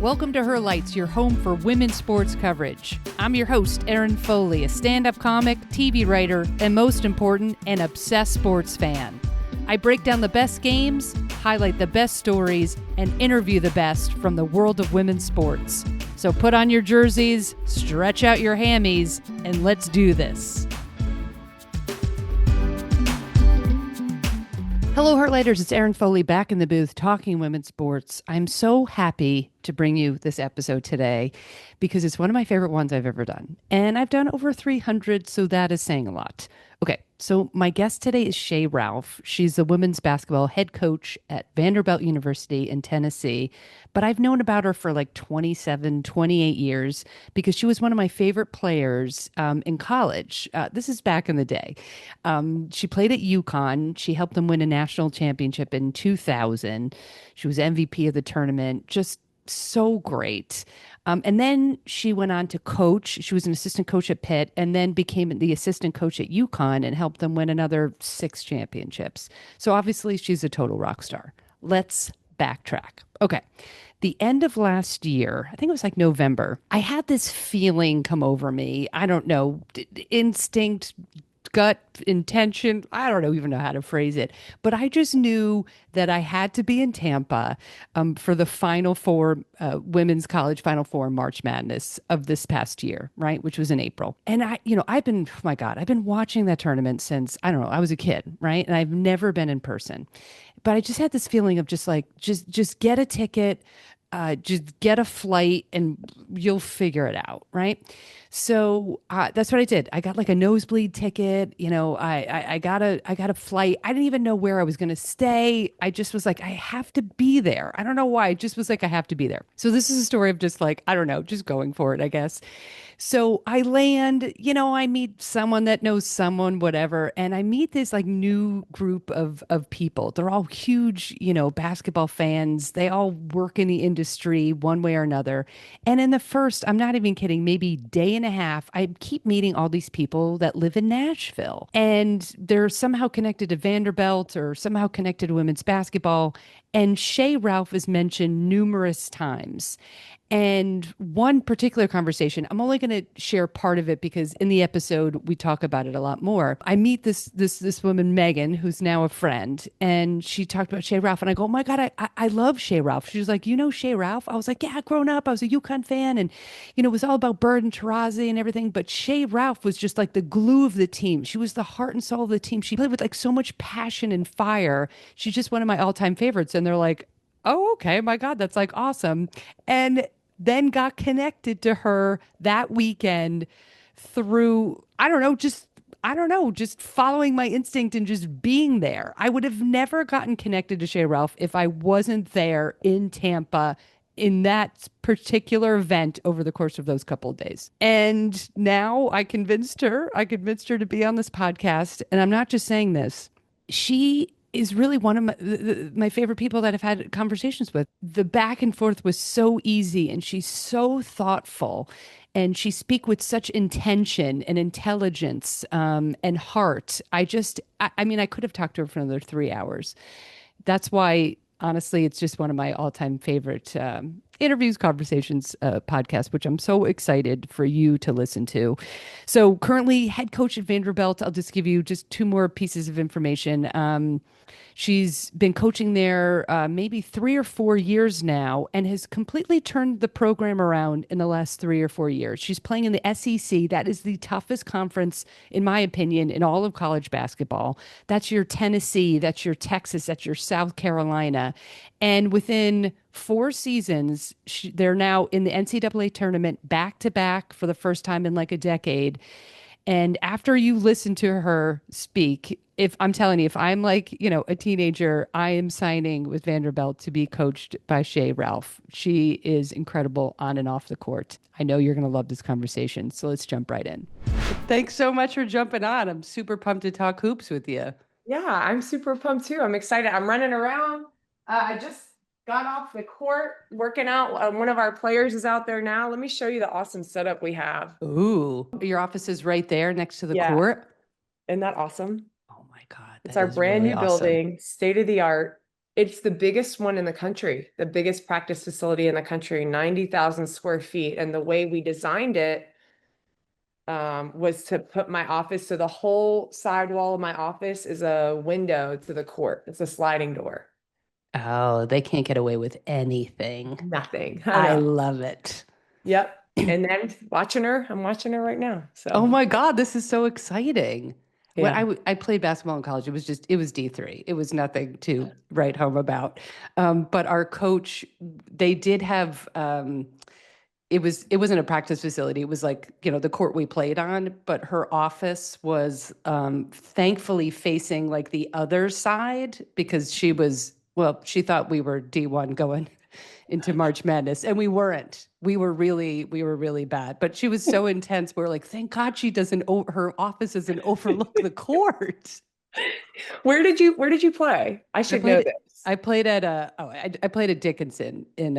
Welcome to Her Lights, your home for women's sports coverage. I'm your host, Erin Foley, a stand-up comic, TV writer, and most important, an obsessed sports fan. I break down the best games, highlight the best stories, and interview the best from the world of women's sports. So put on your jerseys, stretch out your hammies, and let's do this. Hello, Heartlighters. It's Erin Foley back in the booth talking women's sports. I'm so happy to bring you this episode today because it's one of my favorite ones I've ever done. And I've done over 300, so that is saying a lot. Okay, so my guest today is Shea Ralph. She's the women's basketball head coach at Vanderbilt University in Tennessee. But I've known about her for like 27, 28 years because she was one of my favorite players in college. This is back in the day. She played at UConn. She helped them win a national championship in 2000. She was MVP of the tournament. Just so great. And then she went on to coach. She was an assistant coach at Pitt and then became the assistant coach at UConn and helped them win another 6 championships. So obviously she's a total rock star. Let's backtrack. Okay. The end of last year, I think it was like November, I had this feeling come over me. I don't know, instinct, gut, intention. I don't even know how to phrase it, but I just knew that I had to be in Tampa for the Final Four, women's college Final Four March Madness of this past year, right? Which was in April. And I've been watching that tournament since, I don't know, I was a kid, right? And I've never been in person, but I just had this feeling of just get a ticket, just get a flight and you'll figure it out, right? So that's what I did. I got like a nosebleed ticket. I got a flight. I didn't even know where I was going to stay. I just was like, I have to be there. I don't know why. I just was like, I have to be there. So this is a story of just like, I don't know, just going for it, I guess. So I land, I meet someone that knows someone, whatever. And I meet this like new group of people. They're all huge, basketball fans. They all work in the industry one way or another. And in the first, I'm not even kidding, maybe day and a half, I keep meeting all these people that live in Nashville. And they're somehow connected to Vanderbilt or somehow connected to women's basketball. And Shea Ralph is mentioned numerous times. And one particular conversation, I'm only going to share part of it because in the episode, we talk about it a lot more. I meet this woman, Megan, who's now a friend, and she talked about Shea Ralph. And I go, oh my God, I love Shea Ralph. She was like, you know Shea Ralph? I was like, yeah, growing up, I was a UConn fan. And, it was all about Bird and Taurasi and everything. But Shea Ralph was just like the glue of the team. She was the heart and soul of the team. She played with like so much passion and fire. She's just one of my all-time favorites. And they're like, oh, okay, my God, that's like awesome. And then got connected to her that weekend through, just following my instinct and just being there. I would have never gotten connected to Shea Ralph if I wasn't there in Tampa in that particular event over the course of those couple of days. And now I convinced her to be on this podcast. And I'm not just saying this. She is really one of my favorite people that I've had conversations with. The back and forth was so easy and she's so thoughtful and she speaks with such intention and intelligence and heart. I could have talked to her for another 3 hours. That's why, honestly, it's just one of my all-time favorite interviews, conversations, podcast, which I'm so excited for you to listen to. So currently head coach at Vanderbilt. I'll just give you just 2 more pieces of information. She's been coaching there maybe 3 or 4 years now and has completely turned the program around in the last 3 or 4 years. She's playing in the SEC. That is the toughest conference, in my opinion, in all of college basketball. That's your Tennessee, that's your Texas, that's your South Carolina. And within 4 seasons, they're now in the NCAA tournament back-to-back for the first time in like a decade. And after you listen to her speak, if I'm like, a teenager, I am signing with Vanderbilt to be coached by Shea Ralph. She is incredible on and off the court. I know you're going to love this conversation. So let's jump right in. Thanks so much for jumping on. I'm super pumped to talk hoops with you. Yeah, I'm super pumped too. I'm excited. I'm running around. I just got off the court working out. One of our players is out there now. Let me show you the awesome setup we have. Ooh, your office is right there next to the court. Isn't that awesome? Oh my God. It's our brand new building, state of the art. It's the biggest one in the country, the biggest practice facility in the country, 90,000 square feet. And the way we designed it was to put my office, so the whole side wall of my office is a window to the court. It's a sliding door. Oh, they can't get away with anything. Nothing. I I know. love it. Yep. And then I'm watching her right now. Oh So my God, this is so exciting. When yeah. I played basketball in college, it was D3. It was nothing to write home about. But our coach, they did have it wasn't a practice facility. It was like, the court we played on, but her office was thankfully facing like the other side because she thought we were D1 going into March Madness, and we weren't. We were really bad. But she was so intense. We are like, thank God she doesn't. Her office doesn't overlook the court. Where did you play? I I should know played. this. I played at I played at Dickinson in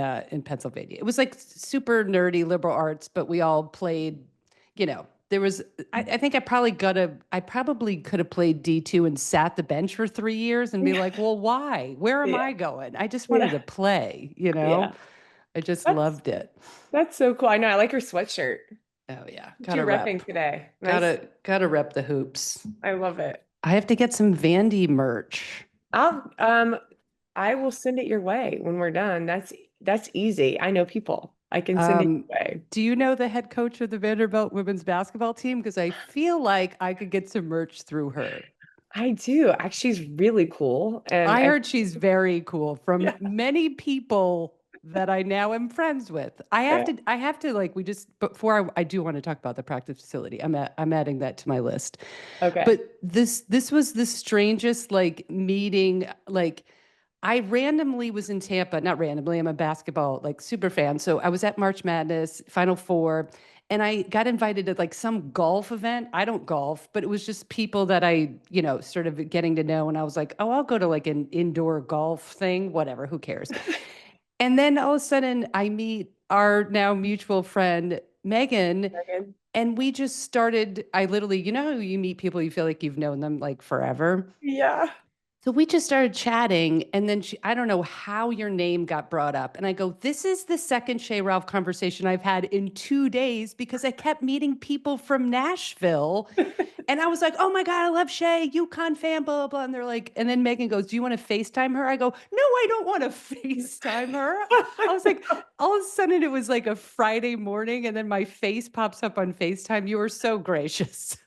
Pennsylvania. It was like super nerdy liberal arts, but we all played. There was. I think I probably could have played D2 and sat the bench for 3 years and be Yeah. like, well, why? Where am Yeah. I going? I just wanted Yeah. to play. Yeah. I just That's loved it. that's so cool. I know. I like your sweatshirt. Oh yeah, What you repping today? Nice. gotta rep the hoops. I love it. I have to get some Vandy merch. I'll I will send it your way when we're done. That's easy. I know people. I can send it Um, your way. do you know the head coach of the Vanderbilt women's basketball team? Because I feel like I could get some merch through her. I do. Actually, she's really cool. I heard she's very cool from Yeah. many people that I now am friends with. Yeah. I have to like, we just, before I do want to talk about the practice facility, I'm adding that to my list. Okay. But this was the strangest like meeting. Like I randomly was in Tampa, not randomly, I'm a basketball like super fan. So I was at March Madness, Final Four, and I got invited to like some golf event. I don't golf, but it was just people that sort of getting to know. And I was like, oh, I'll go to like an indoor golf thing, whatever, who cares? And then all of a sudden I meet our now mutual friend, Megan, Megan. and we just started. I literally, how you meet people, you feel like you've known them like forever. Yeah. So we just started chatting, and then I don't know how your name got brought up. And I go, this is the second Shea Ralph conversation I've had in 2 days because I kept meeting people from Nashville. And I was like, oh my God, I love Shea, UConn fan, blah, blah, blah. And they're like, and then Megan goes, do you want to FaceTime her? I go, no, I don't want to FaceTime her. I was like, all of a sudden it was like a Friday morning, and then my face pops up on FaceTime. You were so gracious.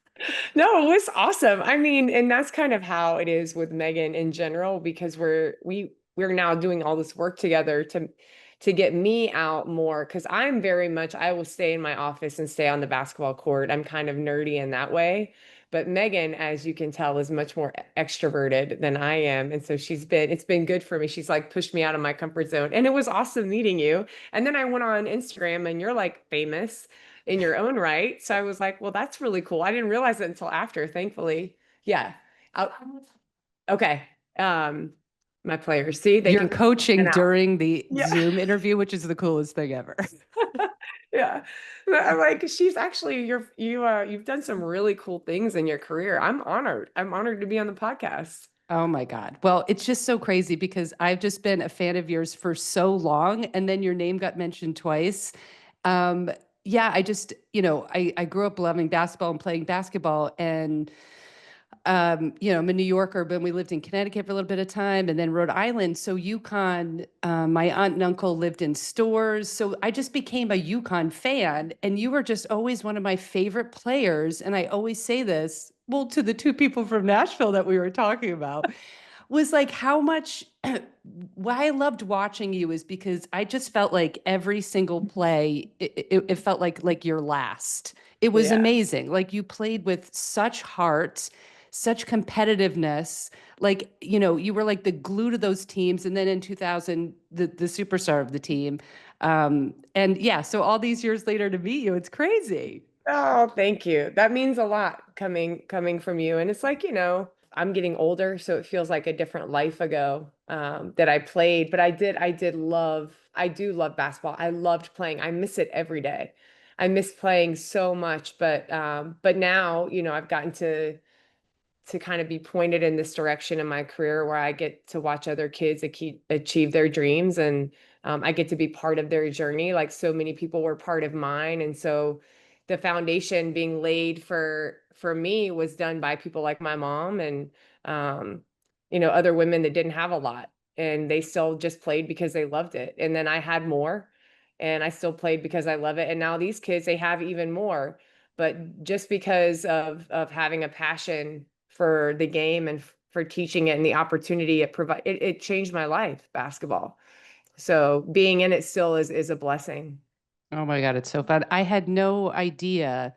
No, it was awesome. I mean, and that's kind of how it is with Megan in general, because we're now doing all this work together to get me out more, because I will stay in my office and stay on the basketball court. I'm kind of nerdy in that way. But Megan, as you can tell, is much more extroverted than I am. And so it's been good for me. She's like pushed me out of my comfort zone. And it was awesome meeting you. And then I went on Instagram and you're like famous in your own right. So I was like, well, that's really cool. I didn't realize it until after, thankfully. Yeah. I'll- okay. Um, my players, see, they You're can coaching and out. during the Yeah. Zoom interview, which is the coolest thing ever. Yeah. I'm like, she's actually you've done some really cool things in your career. I'm honored. I'm honored to be on the podcast. Oh my God. Well, it's just so crazy because I've just been a fan of yours for so long, and then your name got mentioned twice. Um, yeah, I grew up loving basketball and playing basketball, and I'm a New Yorker, but we lived in Connecticut for a little bit of time and then Rhode Island. So UConn, my aunt and uncle lived in stores. So I just became a UConn fan. And you were just always one of my favorite players. And I always say this, well, to the two people from Nashville that we were talking about, was like how much why I loved watching you is because I just felt like every single play, it felt like your last. It was Yeah. amazing. Like you played with such heart, such competitiveness. Like, you were like the glue to those teams. And then in 2000, the superstar of the team. And yeah, so all these years later to meet you, it's crazy. Oh, thank you. That means a lot coming from you. And it's like, I'm getting older, so it feels like a different life ago that I played. But I do love basketball. I loved playing. I miss it every day. I miss playing so much. But now, I've gotten to kind of be pointed in this direction in my career where I get to watch other kids achieve their dreams, and I get to be part of their journey. Like so many people were part of mine. And so the foundation being laid for me was done by people like my mom and um, other women that didn't have a lot, and they still just played because they loved it. And then I had more, and I still played because I love it. And now these kids, they have even more, but just because of having a passion for the game and for teaching it and the opportunity it changed my life, basketball. So being in it still is a blessing. Oh my God, it's so fun. I had no idea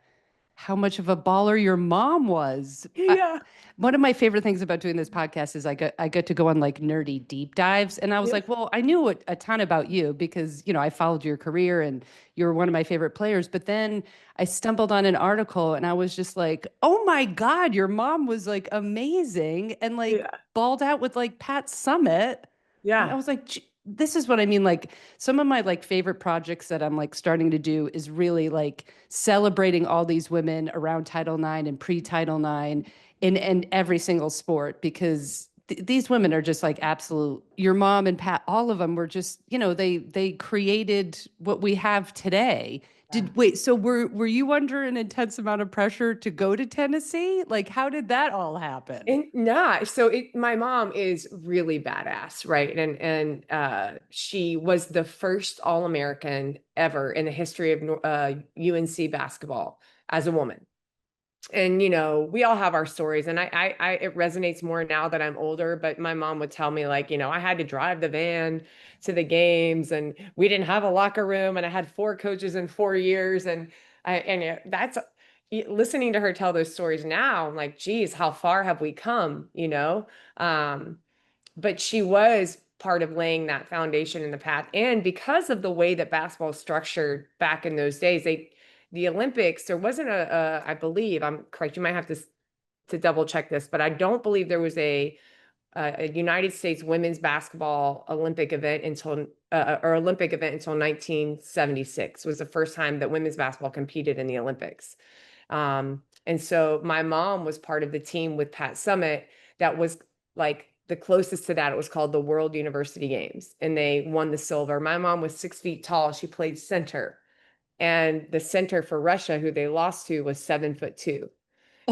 how much of a baller your mom was. Yeah. One of my favorite things about doing this podcast is I get to go on like nerdy deep dives. And I was Yeah. like, well, I knew a ton about you because, I followed your career and you were one of my favorite players. But then I stumbled on an article and I was just like, oh my God, your mom was like amazing and like Yeah. balled out with like Pat Summitt. And I Yeah. was like, this is what I mean. Like some of my like favorite projects that I'm like starting to do is really like celebrating all these women around Title IX and pre-Title IX in every single sport because these women are just like absolute. Your mom and Pat, all of them were just, they created what we have today. Yeah. So were you under an intense amount of pressure to go to Tennessee? Like how did that all happen? And nah, so my mom is really badass, right? And she was the first All-American ever in the history of UNC basketball as a woman. And we all have our stories, and I it resonates more now that I'm older. But my mom would tell me, like, I had to drive the van to the games, and we didn't have a locker room, and I had four coaches in 4 years, and that's listening to her tell those stories now. I'm like, geez, how far have we come? Um, but she was part of laying that foundation in the path. And because of the way that basketball is structured back in those days, the Olympics, there wasn't I believe, I'm correct, you might have to double check this, but I don't believe there was a United States women's basketball Olympic event until or Olympic event until 1976 was the first time that women's basketball competed in the Olympics. And so my mom was part of the team with Pat Summitt that was like the closest to that. It was called the World University Games, and they won the silver. My mom was 6 feet tall. She played center, and the center for Russia, who they lost to, was 7'2"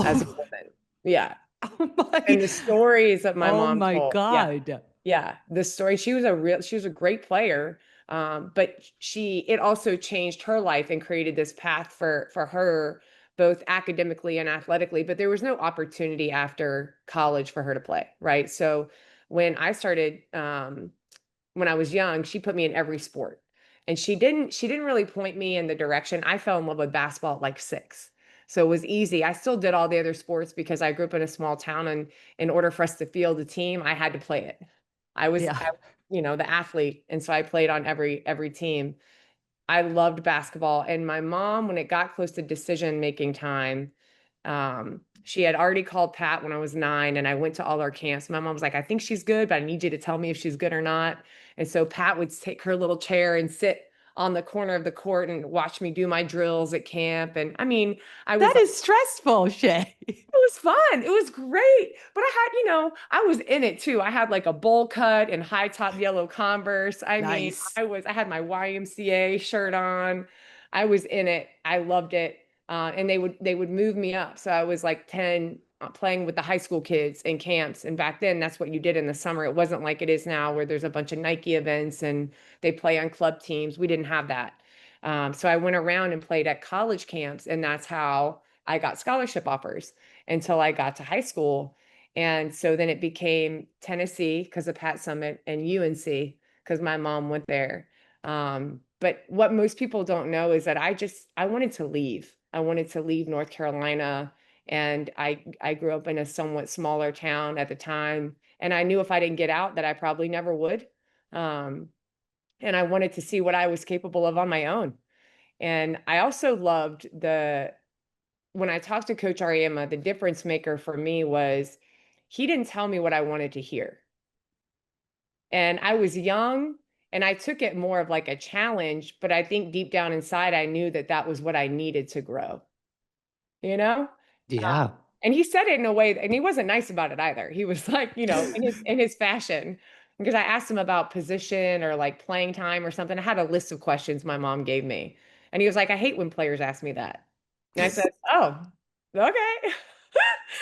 as a Oh, woman. Yeah. oh my, And the stories that my oh mom my told, yeah, God. yeah, the story. She was a great player, but it also changed her life and created this path for her, both academically and athletically. But there was no opportunity after college for her to play, right? So when I started, when I was young, she put me in every sport. And she didn't really point me in the direction. I fell in love with basketball at like 6. So it was easy. I still did all the other sports because I grew up in a small town, and in order for us to field a team, I had to play it. I was, Yeah. I, the athlete, and so I played on every team. I loved basketball, and my mom, when it got close to decision making time, she had already called Pat when I was 9, and I went to all our camps. My mom was like, I think she's good, but I need you to tell me if she's good or not. And so Pat would take her little chair and sit on the corner of the court and watch me do my drills at camp. And I mean, I was That like, is stressful, Shay. it was fun. It was great. But I was in it too. I had like a bowl cut and high top yellow Converse. I mean, Nice. I had my YMCA shirt on. I was in it. I loved it. And they would move me up. So I was like 10, playing with the high school kids in camps. And back then, that's what you did in the summer. It wasn't like it is now where there's a bunch of Nike events and they play on club teams. We didn't have that. So I went around and played at college camps, and that's how I got scholarship offers until I got to high school. And so then it became Tennessee because of Pat Summitt, and UNC because my mom went there. But what most people don't know is that I wanted to leave. I wanted to leave North Carolina. And I grew up in a somewhat smaller town at the time. And I knew if I didn't get out that I probably never would. Um, and I wanted to see what I was capable of on my own. And I also loved when I talked to Coach Ariema, the difference maker for me was he didn't tell me what I wanted to hear. And I was young, and I took it more of like a challenge, but I think deep down inside, I knew that that was what I needed to grow, you know? Yeah. And he said it in a way, and he wasn't nice about it either. He was like, in his fashion. Because I asked him about position or like playing time or something. I had a list of questions my mom gave me. And he was like, I hate when players ask me that. And I said, oh, okay.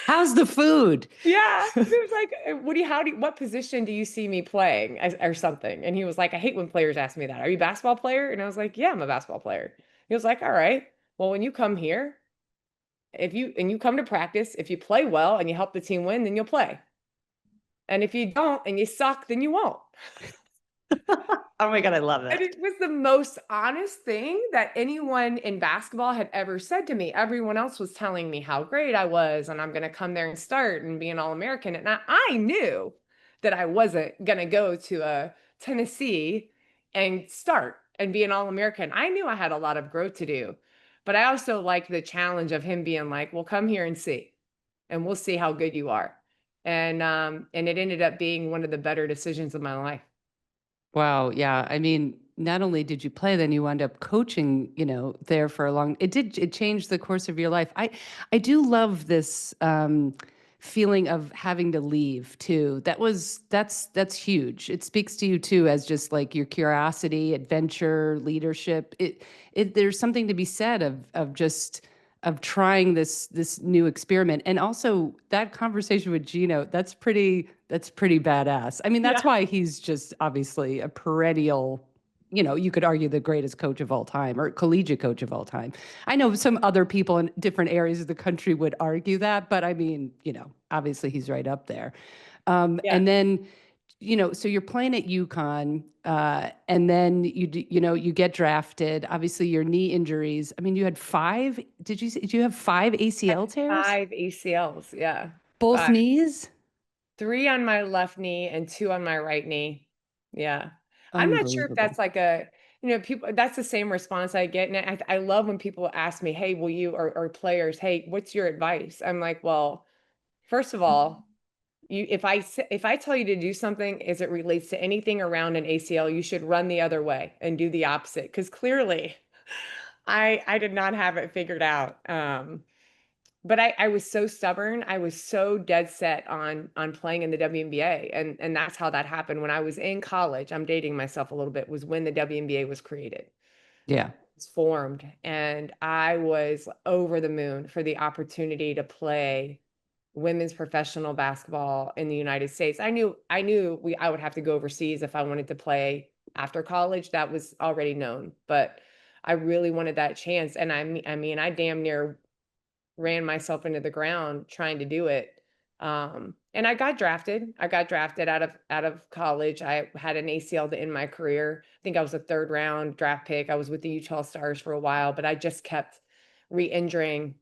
How's the food? Yeah. It was like, what position do you see me playing or something? And he was like, I hate when players ask me that. Are you a basketball player? And I was like, yeah, I'm a basketball player. He was like, all right, well, when you come here, and you come to practice, if you play well and you help the team win, then you'll play. And if you don't and you suck, then you won't. Oh my God, I love And that. it was the most honest thing that anyone in basketball had ever said to me. Everyone else was telling me how great I was, and I'm going to come there and start and be an All-American. And I knew that I wasn't going to go to a Tennessee and start and be an All-American. I knew I had a lot of growth to do, but I also liked the challenge of him being like, well, come here and see, and we'll see how good you are. And it ended up being one of the better decisions of my life. Wow. Yeah. I mean, not only did you play, then you wound up coaching, there for a long, it changed the course of your life. I do love this, feeling of having to leave too. That's huge. It speaks to you too, as just like your curiosity, adventure, leadership. There's something to be said of just, of trying this new experiment. And also that conversation with Gino, that's pretty badass. I mean, that's Yeah. why he's just obviously a perennial, you could argue the greatest coach of all time or collegiate coach of all time. I know some other people in different areas of the country would argue that, but I mean, obviously he's right up there. Yeah. And then, so you're playing at UConn, and then you get drafted. Obviously, your knee injuries. I mean, you had five. Did you have five ACL tears? Five ACLs. Yeah. Both Five. knees? Three on my left knee and two on my right knee. Yeah. I'm not sure if Unbelievable. that's like people, that's the same response I get. And I love when people ask me, hey, will you, or players, hey, what's your advice? I'm like, well, first of all, if I tell you to do something as it relates to anything around an ACL, you should run the other way and do the opposite. Because clearly I did not have it figured out. But I was so stubborn. I was so dead set on playing in the WNBA, and that's how that happened. When I was in college, I'm dating myself a little bit, was when the WNBA was created, Yeah. was formed, and I was over the moon for the opportunity to play women's professional basketball in the United States. I knew I would have to go overseas if I wanted to play after college. That was already known, but I really wanted that chance, and I mean, I damn near ran myself into the ground trying to do it. And I got drafted. I got drafted out of college. I had an ACL to end my career. I think I was a third round draft pick. I was with the Utah Stars for a while, but I just kept re-injuring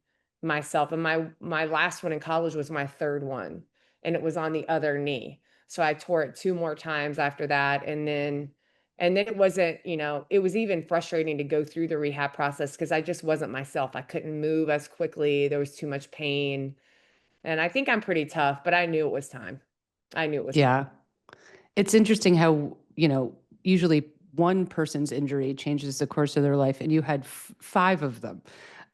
myself. And my last one in college was my third one, and it was on the other knee. So I tore it two more times after that, and then it wasn't, it was even frustrating to go through the rehab process because I just wasn't myself. I couldn't move as quickly. There was too much pain. And I think I'm pretty tough, but I knew it was time. I knew it was time. Yeah. It's interesting how, usually one person's injury changes the course of their life, and you had five of them.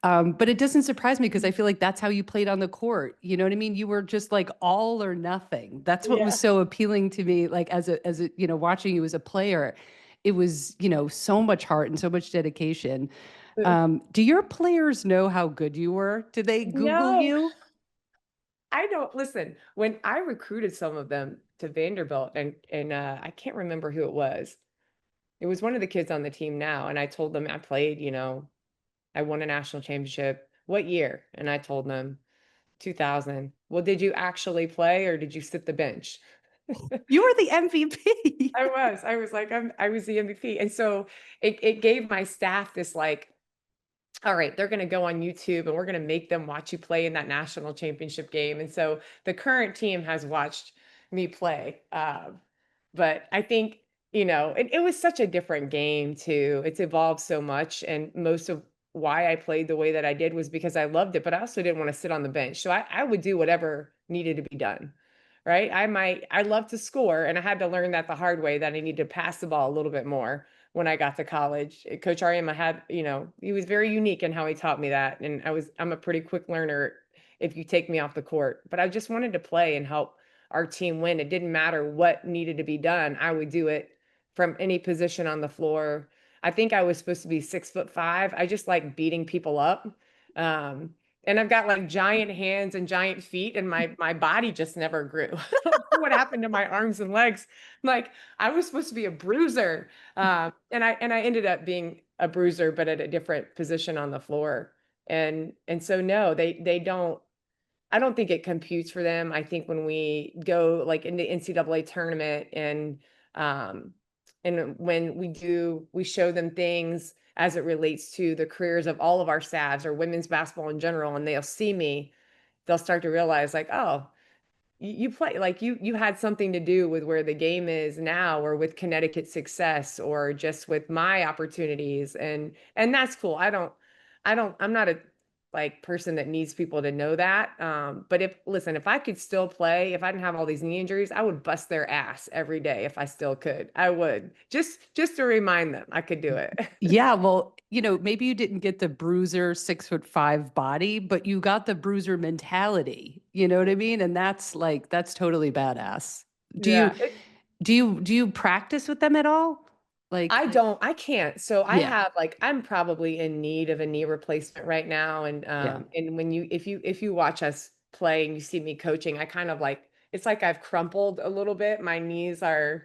But it doesn't surprise me because I feel like that's how you played on the court. You know what I mean? You were just like all or nothing. That's what was Yeah. so appealing to me. Like as a, watching you as a player, it was, so much heart and so much dedication. Do your players know how good you were? Did they Google No, you? I don't listen. When I recruited some of them to Vanderbilt, and I can't remember who it was. It was one of the kids on the team now, and I told them I played, I won a national championship. What year? And I told them 2000. Well, did you actually play or did you sit the bench? You were the MVP. I was like, I was the MVP. And so it gave my staff this like, all right, they're going to go on YouTube and we're going to make them watch you play in that national championship game. And so the current team has watched me play. But I think, it was such a different game too. It's evolved so much. And most of why I played the way that I did was because I loved it, but I also didn't want to sit on the bench. So I would do whatever needed to be done. Right. I love to score. And I had to learn that the hard way that I need to pass the ball a little bit more when I got to college. Coach Ariema had, he was very unique in how he taught me that. And I'm a pretty quick learner if you take me off the court. But I just wanted to play and help our team win. It didn't matter what needed to be done. I would do it from any position on the floor. I think I was supposed to be 6'5". I just like beating people up. Um, and I've got like giant hands and giant feet, and my body just never grew. What happened to my arms and legs? Like I was supposed to be a bruiser, and I ended up being a bruiser, but at a different position on the floor. And so no, they don't. I don't think it computes for them. I think when we go like in the NCAA tournament um and when we show them things as it relates to the careers of all of our staffs or women's basketball in general, and they'll see me, they'll start to realize like, oh, you play like you had something to do with where the game is now or with Connecticut's success or just with my opportunities, and that's cool. I'm not a like person that needs people to know that. But if I could still play, if I didn't have all these knee injuries, I would bust their ass every day if I still could. I would just to remind them I could do it. Yeah, well, maybe you didn't get the bruiser 6'5" body, but you got the bruiser mentality. You know what I mean? And that's totally badass. Do you Yeah. do you practice with them at all? Like, I can't. So yeah, I'm probably in need of a knee replacement right now. yeah, And when if you watch us play and you see me coaching, I kind of like, it's like I've crumpled a little bit. My knees are,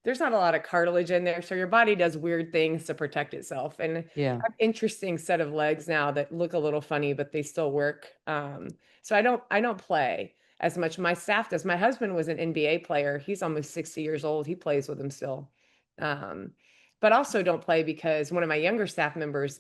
there's not a lot of cartilage in there. So your body does weird things to protect itself. And I yeah. have interesting set of legs now that look a little funny, but they still work. So I don't play as much. My staff does. My husband was an NBA player. He's almost 60 years old. He plays with them still. Um, but also don't play because one of my younger staff members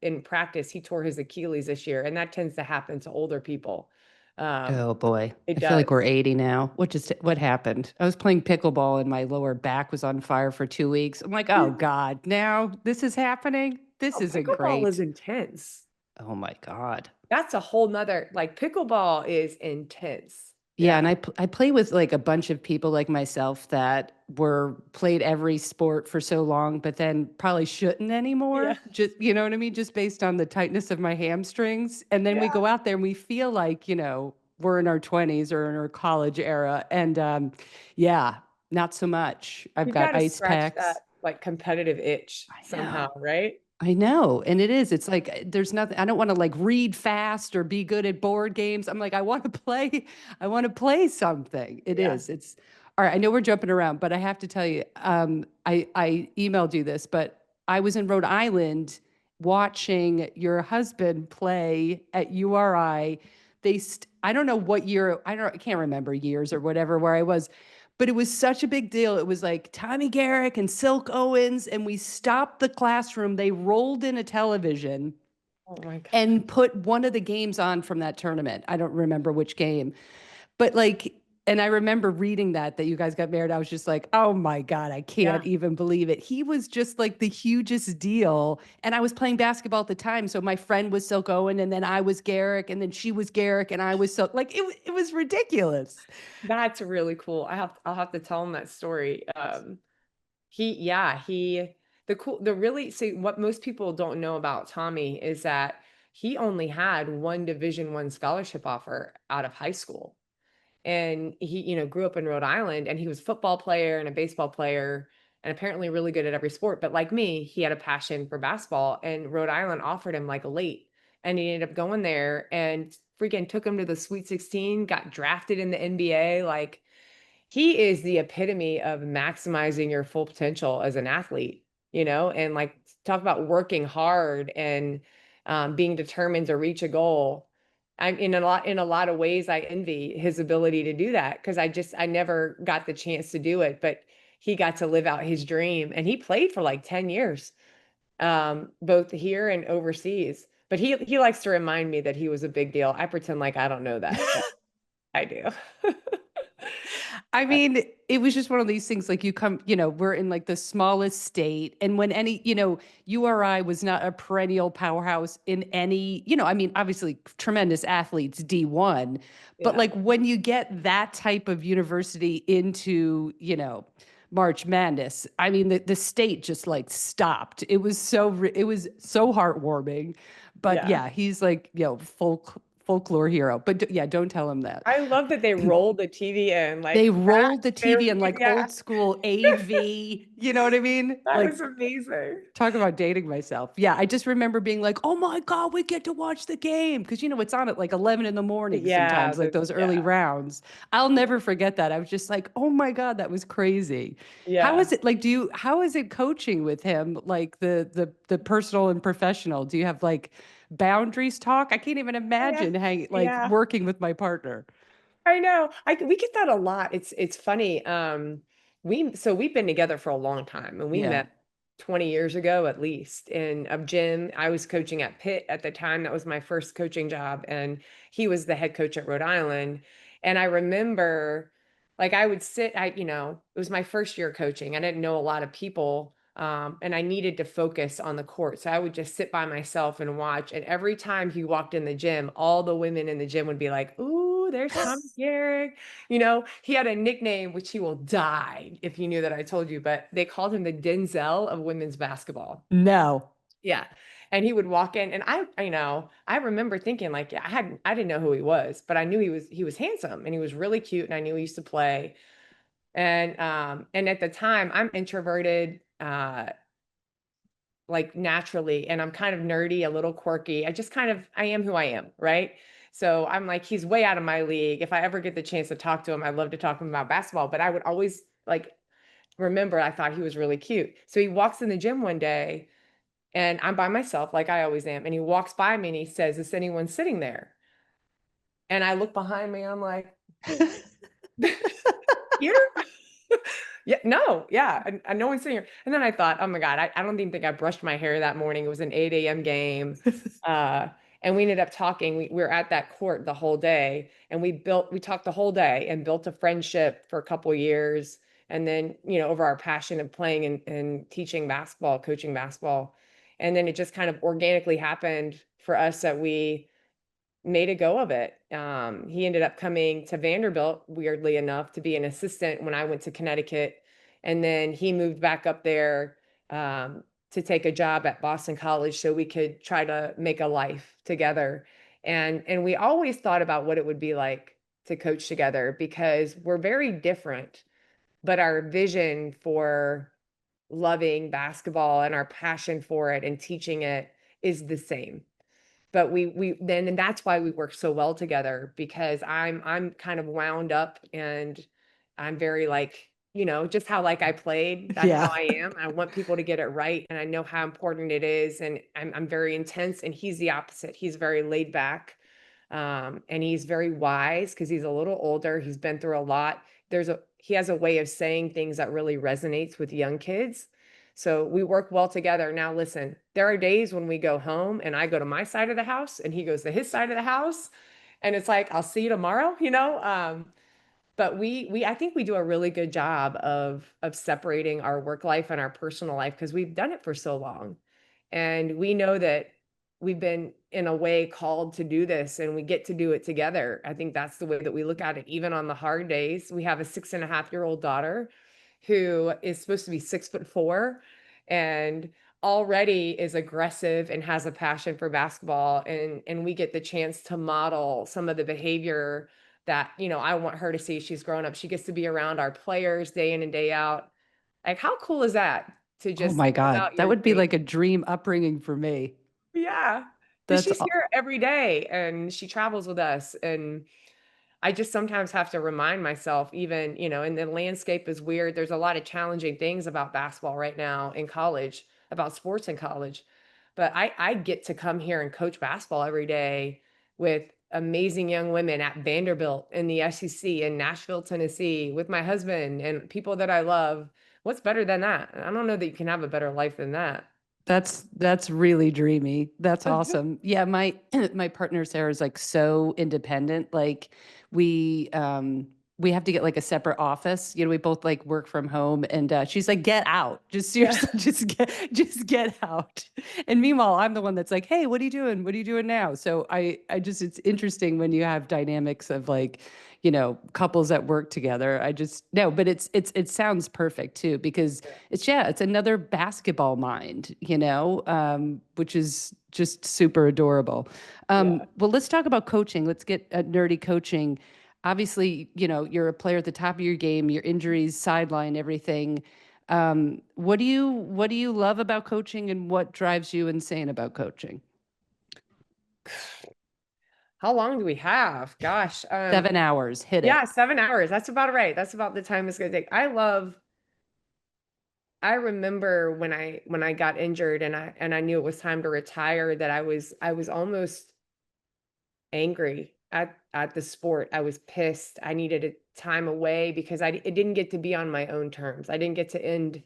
in practice, he tore his Achilles this year, and that tends to happen to older people. Um, Oh boy. it I feel like we're does. 80 now. What happened? I was playing pickleball and my lower back was on fire for 2 weeks. I'm like, oh God, now this is happening. This Oh, isn't pickleball is great. intense. Oh my God. That's a whole nother, like pickleball is intense. Yeah, Yeah. and I play with like a bunch of people like myself that were played every sport for so long, but then probably shouldn't Yeah. anymore. Just you know what I mean? Just based on the tightness of my hamstrings. And then we Yeah. go out there and we feel like, we're in our 20s or in our college era. And yeah, not so much. I've You got got to ice scratch packs. that like competitive itch I somehow, know. right? I know. And it is. It's like there's nothing. I don't want to like read fast or be good at board games. I'm like, I want to play. I want to play something. It Yeah. is. It's all right. I know we're jumping around, but I have to tell you, I emailed you this, but I was in Rhode Island watching your husband play at URI. I don't know what year, I can't remember years or whatever where I was, but it was such a big deal. It was like Tommy Garrick and Silk Owens, and we stopped the classroom. They rolled in a television Oh my God. and put one of the games on from that tournament. I don't remember which game, but like, and I remember reading that you guys got married. I was just like, oh my God, I can't Yeah. even believe it. He was just like the hugest deal. And I was playing basketball at the time. So my friend was Silk Owen, and then I was Garrick, and then she was Garrick, and I was Silk. Like it was ridiculous. That's really cool. I'll have to tell him that story. Yeah, the really see what most people don't know about Tommy is that he only had one Division I scholarship offer out of high school. And he, grew up in Rhode Island, and he was a football player and a baseball player and apparently really good at every sport. But like me, he had a passion for basketball, and Rhode Island offered him like a late. And he ended up going there and freaking took him to the Sweet 16, got drafted in the NBA. Like he is the epitome of maximizing your full potential as an athlete, and like talk about working hard and being determined to reach a goal. I'm in a lot of ways I envy his ability to do that because I never got the chance to do it, but he got to live out his dream, and he played for like 10 years, both here and overseas. But he likes to remind me that he was a big deal. I pretend like I don't know that, but I do. I mean, it was just one of these things like we're in like the smallest state. And when URI was not a perennial powerhouse in any, I mean, obviously tremendous athletes, D1, but Yeah. like when you get that type of university into, March Madness, I mean, the state just like stopped. It was so heartwarming. But Yeah. yeah, he's like, folklore hero. But yeah, don't tell him that. I love that they rolled the TV in They like that. rolled the They TV were, in like yeah, old school AV. You know what I mean? that Like was amazing. talk about dating myself. Yeah, I just remember being like, "Oh my God, we get to watch the game." Because it's on at like 11 in the morning Yeah, sometimes, like those early yeah, rounds. I'll never forget that. I was just like, "Oh my God, that was crazy." How is yeah, it like how is it coaching with him, like the personal and professional? Do you have like boundaries talk? I can't even yeah, imagine like yeah. working with my partner. I know. We get that a lot. It's funny. We've been together for a long time and we Yeah. met 20 years ago at least in a gym. I was coaching at Pitt at the time. That was my first coaching job. And he was the head coach at Rhode Island. And I remember like I would sit, it was my first year coaching. I didn't know a lot of people. And I needed to focus on the court. So I would just sit by myself and watch. And every time he walked in the gym, all the women in the gym would be like, "Ooh, there's Tommy Garrick." He had a nickname which he will die if he knew that I told you, but they called him the Denzel of women's basketball. No. Yeah. And he would walk in and I remember thinking like, yeah, I didn't know who he was, but I knew he was handsome and he was really cute and I knew he used to play. And at the time I'm introverted, like naturally, and I'm kind of nerdy, a little quirky. I am who I am, right? So I'm like, he's way out of my league. If I ever get the chance to talk to him, I'd love to talk to him about basketball, but I would always like remember I thought he was really cute. So he walks in the gym one day and I'm by myself like I always am, and he walks by me and he says, "Is anyone sitting there?" And I look behind me, I'm like, "Here?" Yeah, no, yeah, and no one's sitting here. And then I thought, oh my God, I don't even think I brushed my hair that morning. It was an 8 a.m. game. Uh, and we ended up talking. We were at that court the whole day and we talked the whole day and built a friendship for a couple years. And then, over our passion of playing and teaching basketball, coaching basketball. And then it just kind of organically happened for us that we made a go of it. He ended up coming to Vanderbilt, weirdly enough, to be an assistant when I went to Connecticut. And then he moved back up there to take a job at Boston College so we could try to make a life together. And we always thought about what it would be like to coach together because we're very different, but our vision for loving basketball and our passion for it and teaching it is the same. But we then and that's why we work so well together because I'm kind of wound up and I'm very like, just how like I played, that's how Yeah. I am. I want people to get it right and I know how important it is and I'm very intense and he's the opposite. He's very laid back. And he's very wise because he's a little older. He's been through a lot. He has a way of saying things that really resonates with young kids. So we work well together. Now, listen, there are days when we go home and I go to my side of the house and he goes to his side of the house. And it's like, I'll see you tomorrow. But I think we do a really good job of separating our work life and our personal life because we've done it for so long. And we know that we've been in a way called to do this and we get to do it together. I think that's the way that we look at it. Even on the hard days, we have a 6.5-year-old daughter who is supposed to be 6'4" and already is aggressive and has a passion for basketball. And we get the chance to model some of the behavior that, I want her to see. She's grown up. She gets to be around our players day in and day out. Like, how cool is that to Oh just my live God. out That your would be dream? like a dream upbringing for me. Yeah. Because That's she's here every day and she travels with us. And I just sometimes have to remind myself, even, and the landscape is weird. There's a lot of challenging things about basketball right now in college, about sports in college. But I get to come here and coach basketball every day with amazing young women at Vanderbilt in the SEC in Nashville, Tennessee, with my husband and people that I love. What's better than that? I don't know that you can have a better life than that. that's really dreamy. That's awesome. Yeah, my my partner Sarah is like so independent. Like we we have to get like a separate office. We both like work from home, and she's like, "Get out! Just Yeah. seriously, just get out." And meanwhile, I'm the one that's like, "Hey, what are you doing? What are you doing now?" So I just, it's interesting when you have dynamics of like, couples that work together. I just no, but it sounds perfect too because it's another basketball mind, which is just super adorable. Yeah. Well, let's talk about coaching. Let's get nerdy coaching. Obviously, you're a player at the top of your game, your injuries sideline everything. What do you love about coaching and what drives you insane about coaching? How long do we have? Gosh. 7 hours, hit Yeah, it. 7 hours. That's about right. That's about the time it's gonna take. I remember when I got injured and I knew it was time to retire that I was almost angry at the sport. I was pissed. I needed a time away because it didn't get to be on my own terms. I didn't get to end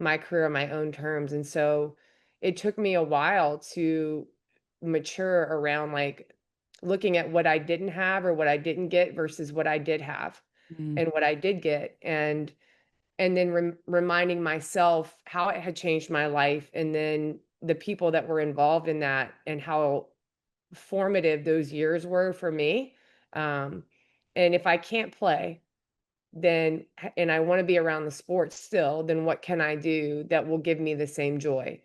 my career on my own terms. And so it took me a while to mature around like looking at what I didn't have or what I didn't get versus what I did have Mm, and what I did get. And then reminding myself how it had changed my life and then the people that were involved in that and how formative those years were for me. Um, and if I can't play, then and I want to be around the sport still, then what can I do that will give me the same joy?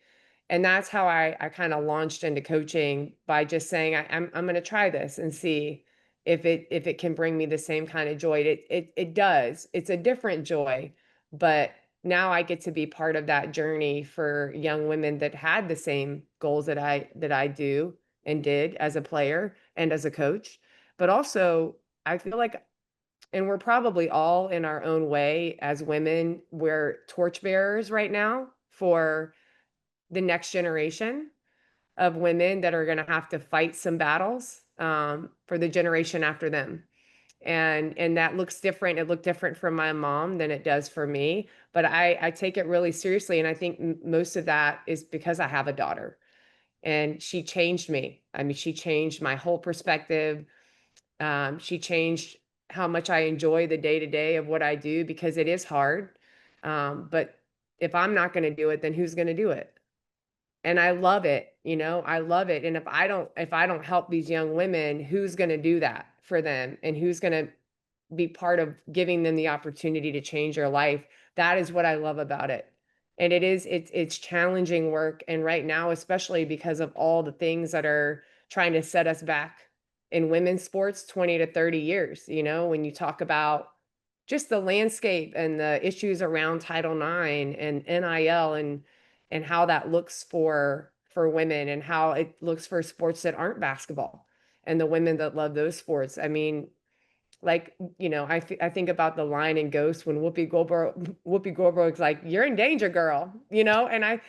And that's how I kind of launched into coaching by just saying I'm going to try this and see if it can bring me the same kind of joy. It does. It's a different joy, but now I get to be part of that journey for young women that had the same goals that I do and did as a player and as a coach. But also I feel like and we're probably all in our own way as women, we're torchbearers right now for the next generation of women that are going to have to fight some battles for the generation after them. And that looks different. It looked different from my mom than it does for me, but I take it really seriously. And I think most of that is because I have a daughter and she changed me. I mean, she changed my whole perspective. She changed how much I enjoy the day to day of what I do because it is hard. But if I'm not going to do it, then who's going to do it? And I love it, I love it. And if I don't help these young women, who's going to do that for them? And who's going to be part of giving them the opportunity to change their life? That is what I love about it. And it's challenging work. And right now, especially because of all the things that are trying to set us back in women's sports 20 to 30 years, when you talk about just the landscape and the issues around Title IX and NIL and how that looks for women and how it looks for sports that aren't basketball and the women that love those sports. I mean, like, I think about the line in Ghost when Whoopi Goldberg's like, "You're in danger, girl," and I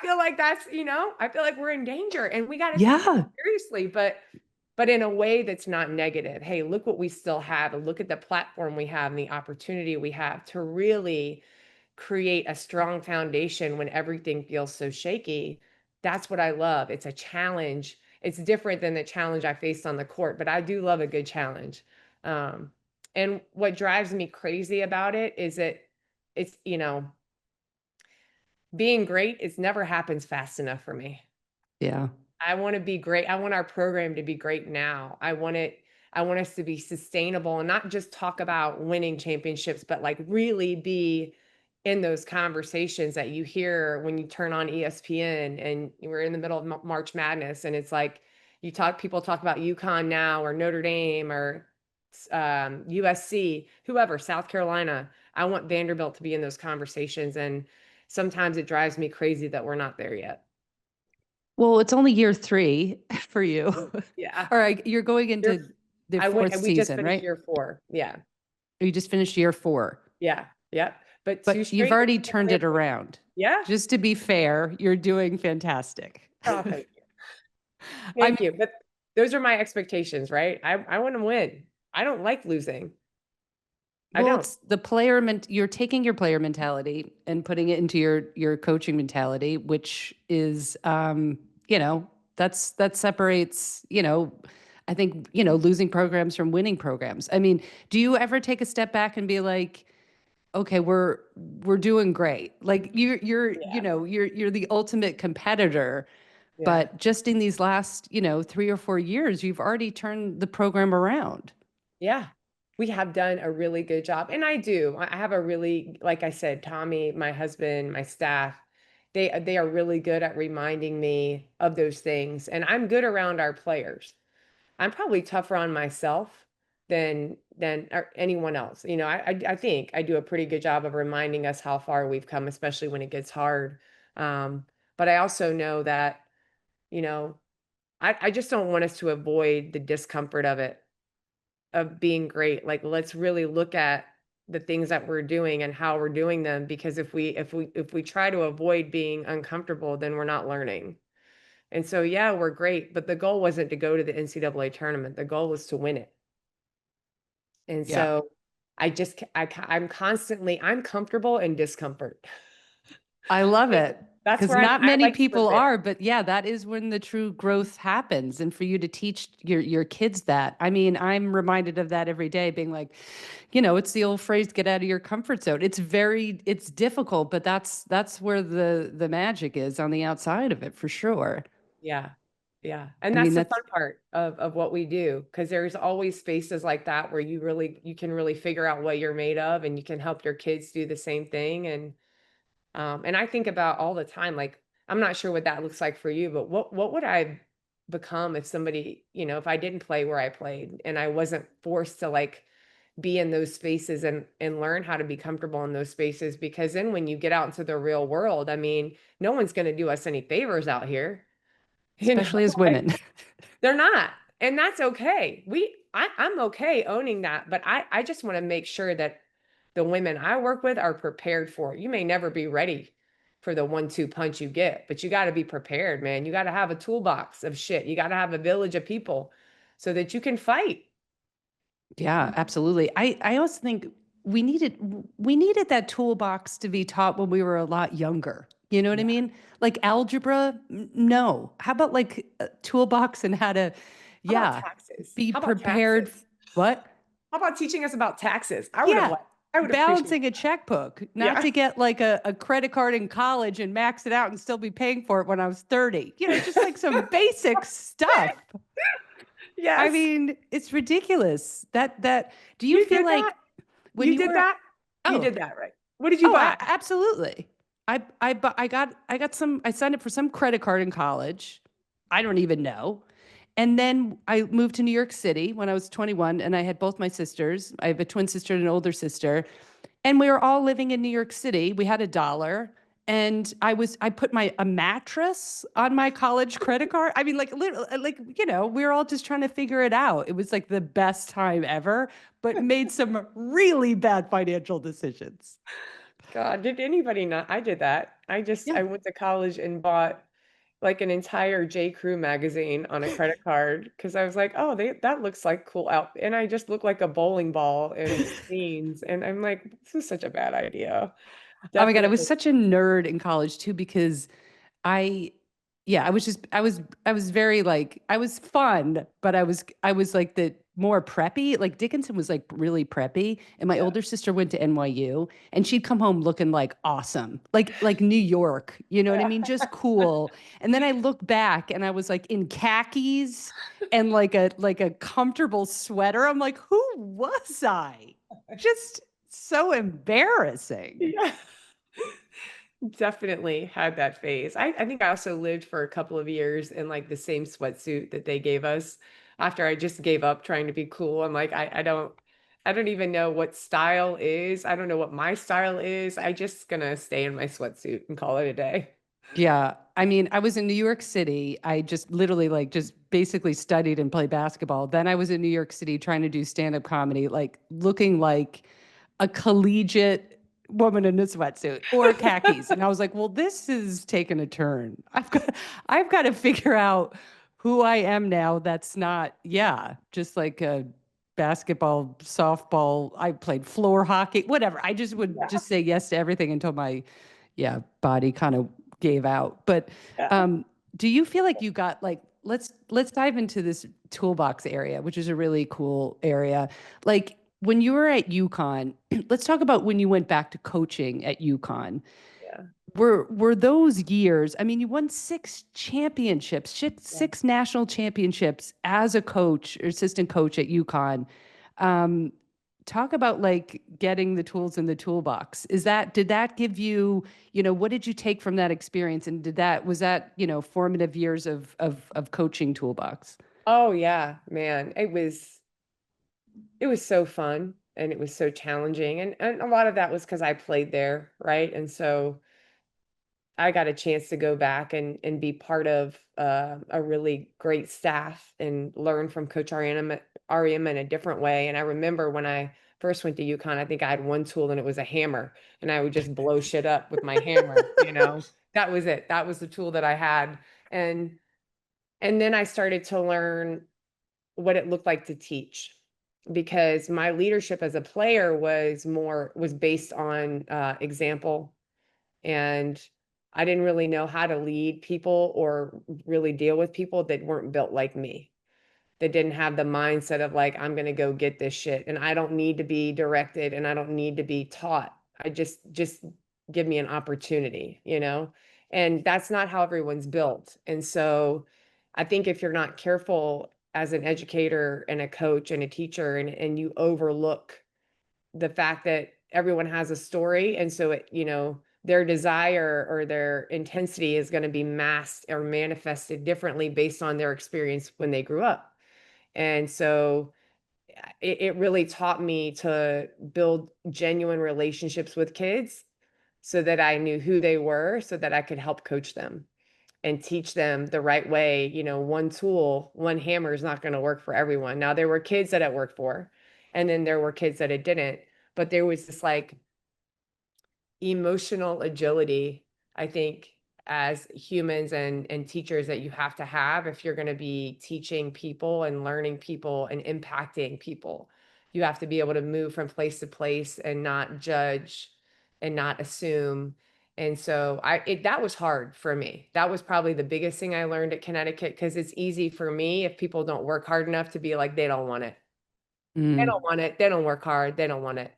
feel like I feel like we're in danger and we got to take it yeah. seriously, but in a way that's not negative. Hey, look what we still have and look at the platform we have and the opportunity we have to really create a strong foundation when everything feels so shaky. That's what I love. It's a challenge. It's different than the challenge I faced on the court, but I do love a good challenge. Um, and what drives me crazy about it is that it's, being great, it's never happens fast enough for me. Yeah. I want to be great. I want our program to be great now. I want us to be sustainable and not just talk about winning championships, but like really be in those conversations that you hear when you turn on ESPN and we're in the middle of March Madness and it's like people talk about UConn now or Notre Dame or USC, whoever, South Carolina. I want Vanderbilt to be in those conversations. And sometimes it drives me crazy that we're not there yet. Well, it's only year 3 for you. Yeah. All right, you're going Year into the I went fourth and we just season, finished right? year 4. Yeah. Or you just finished year 4. Yeah. Yep. But 2 But you've straight already turned NCAA it tournament. around. Yeah. Just to be fair, you're doing fantastic. Oh, thank you. I'm Thank you. But those are my expectations, right? I want to win. I don't like losing. I Well, don't. it's you're taking your player mentality and putting it into your coaching mentality, which is that separates, I think, losing programs from winning programs. I mean, do you ever take a step back and be like, okay, we're doing great. Like Yeah. you're the ultimate competitor, Yeah. but just in these last, 3 or 4 years, you've already turned the program around. Yeah. We have done a really good job. And I do. I have a really, like I said, Tommy, my husband, my staff, they are really good at reminding me of those things. And I'm good around our players. I'm probably tougher on myself than anyone else. I think I do a pretty good job of reminding us how far we've come, especially when it gets hard. But I also know that, you know, I just don't want us to avoid the discomfort of it, of being great. Like, let's really look at the things that we're doing and how we're doing them, because if we try to avoid being uncomfortable, then we're not learning. And so, yeah, we're great, but the goal wasn't to go to the NCAA tournament. The goal was to win it. And Yeah. so I'm comfortable in discomfort. I love Like, it that's because where not I many like to live people there. are, but yeah, that is when the true growth happens. And for you to teach your kids that, I mean, I'm reminded of that every day, being like, it's the old phrase, get out of your comfort zone. It's difficult, but that's where the magic is on the outside of it for sure. Yeah. Yeah. And I that's mean, the that's fun part of what we do, because there's always spaces like that where you can really figure out what you're made of, and you can help your kids do the same thing. And I think about all the time, like, I'm not sure what that looks like for you, but what would I become if somebody, if I didn't play where I played and I wasn't forced to, like, be in those spaces and learn how to be comfortable in those spaces? Because then when you get out into the real world, I mean, no one's going to do us any favors out here. You know, especially as women. they're not. And that's okay. I'm okay owning that, but I just want to make sure that the women I work with are prepared for it. You may never be ready for the 1-2 punch you get, but you got to be prepared, man. You got to have a toolbox of shit. You got to have a village of people so that you can fight. Yeah, absolutely. I also think we needed that toolbox to be taught when we were a lot younger. You know what I Yeah. mean? Like algebra, no. How about like a toolbox and how to, How about yeah, taxes? be How about prepared. taxes? What? How about teaching us about taxes? Yeah, I would appreciate balancing a that. checkbook, not Yeah. to get like a credit card in college and max it out and still be paying for it when I was 30. Just like some basic stuff. I Yes. mean, it's ridiculous. Do you You feel did like that. when You you did were, that. You oh, did that, right? What did you buy? absolutely. I got some, I signed up for some credit card in college. I don't even know. And then I moved to New York City when I was 21 and I had both my sisters. I have a twin sister and an older sister. And we were all living in New York City. We had $1 and I put a mattress on my college credit card. I mean, like literally, like, we were all just trying to figure it out. It was like the best time ever, but made some really bad financial decisions. God, did anybody not? I did that. Yeah. I went to college and bought like an entire J. Crew magazine on a credit card because I was like, oh, that looks like cool out. And I just look like a bowling ball in scenes. And I'm like, this is such a bad idea. Oh my God, I was Definitely. such a nerd in college too because I yeah, I was very like I was fun, but I was like the more preppy. Like Dickinson was like really preppy, and my Yeah. older sister went to NYU, and she'd come home looking like awesome. Like New York, you know what I Yeah. mean? Just cool. And then I look back and I was like in khakis and like a comfortable sweater. I'm like, who was I? Just so embarrassing. Yeah. Definitely had that phase. I think I also lived for a couple of years in like the same sweatsuit that they gave us after I just gave up trying to be cool. I'm like, I don't even know what style is. I don't know what my style is. I just gonna stay in my sweatsuit and call it a day. Yeah. I mean, I was in New York City. I just literally like just basically studied and played basketball. Then I was in New York City trying to do stand-up comedy, like looking like a collegiate woman in a sweatsuit or khakis. And I was like, well, this is taking a turn. I've got to figure out who I am now. That's not, yeah, just like a basketball, softball. I played floor hockey, whatever. I just would Yeah. just say yes to everything until my body kind of gave out. But Yeah. um, do you feel like you got let's dive into this toolbox area, which is a really cool area. Like when you were at UConn, let's talk about when you went back to coaching at UConn. Yeah. Were those years? I mean, you won six championships, Yeah. six national championships as a coach or assistant coach at UConn. Um, Talk about like getting the tools in the toolbox. Did that give you, what did you take from that experience? And was that, formative years of coaching toolbox? Oh yeah, man. It was so fun and it was so challenging. And a lot of that was because I played there, right? And so I got a chance to go back and be part of a really great staff and learn from Coach REM in a different way. And I remember when I first went to UConn, I think I had one tool and it was a hammer, and I would just blow shit up with my hammer. That was it. That was the tool that I had. And and then I started to learn what it looked like to teach, because my leadership as a player was based on example, and I didn't really know how to lead people or really deal with people that weren't built like me, that didn't have the mindset of like, I'm going to go get this shit and I don't need to be directed and I don't need to be taught. I just give me an opportunity. And that's not how everyone's built. And so I think if you're not careful as an educator and a coach and a teacher, and you overlook the fact that everyone has a story, and so their desire or their intensity is going to be masked or manifested differently based on their experience when they grew up. And so it really taught me to build genuine relationships with kids so that I knew who they were, so that I could help coach them and teach them the right way. One tool, one hammer is not going to work for everyone. Now, there were kids that it worked for, and then there were kids that it didn't. But there was this like emotional agility, I think, as humans and teachers, that you have to have if you're going to be teaching people and learning people and impacting people. You have to be able to move from place to place and not judge and not assume. And so that was hard for me. That was probably the biggest thing I learned at Connecticut, because it's easy for me, if people don't work hard enough, to be like, they don't want it. They don't Mm, want it. They don't work hard. They don't want it.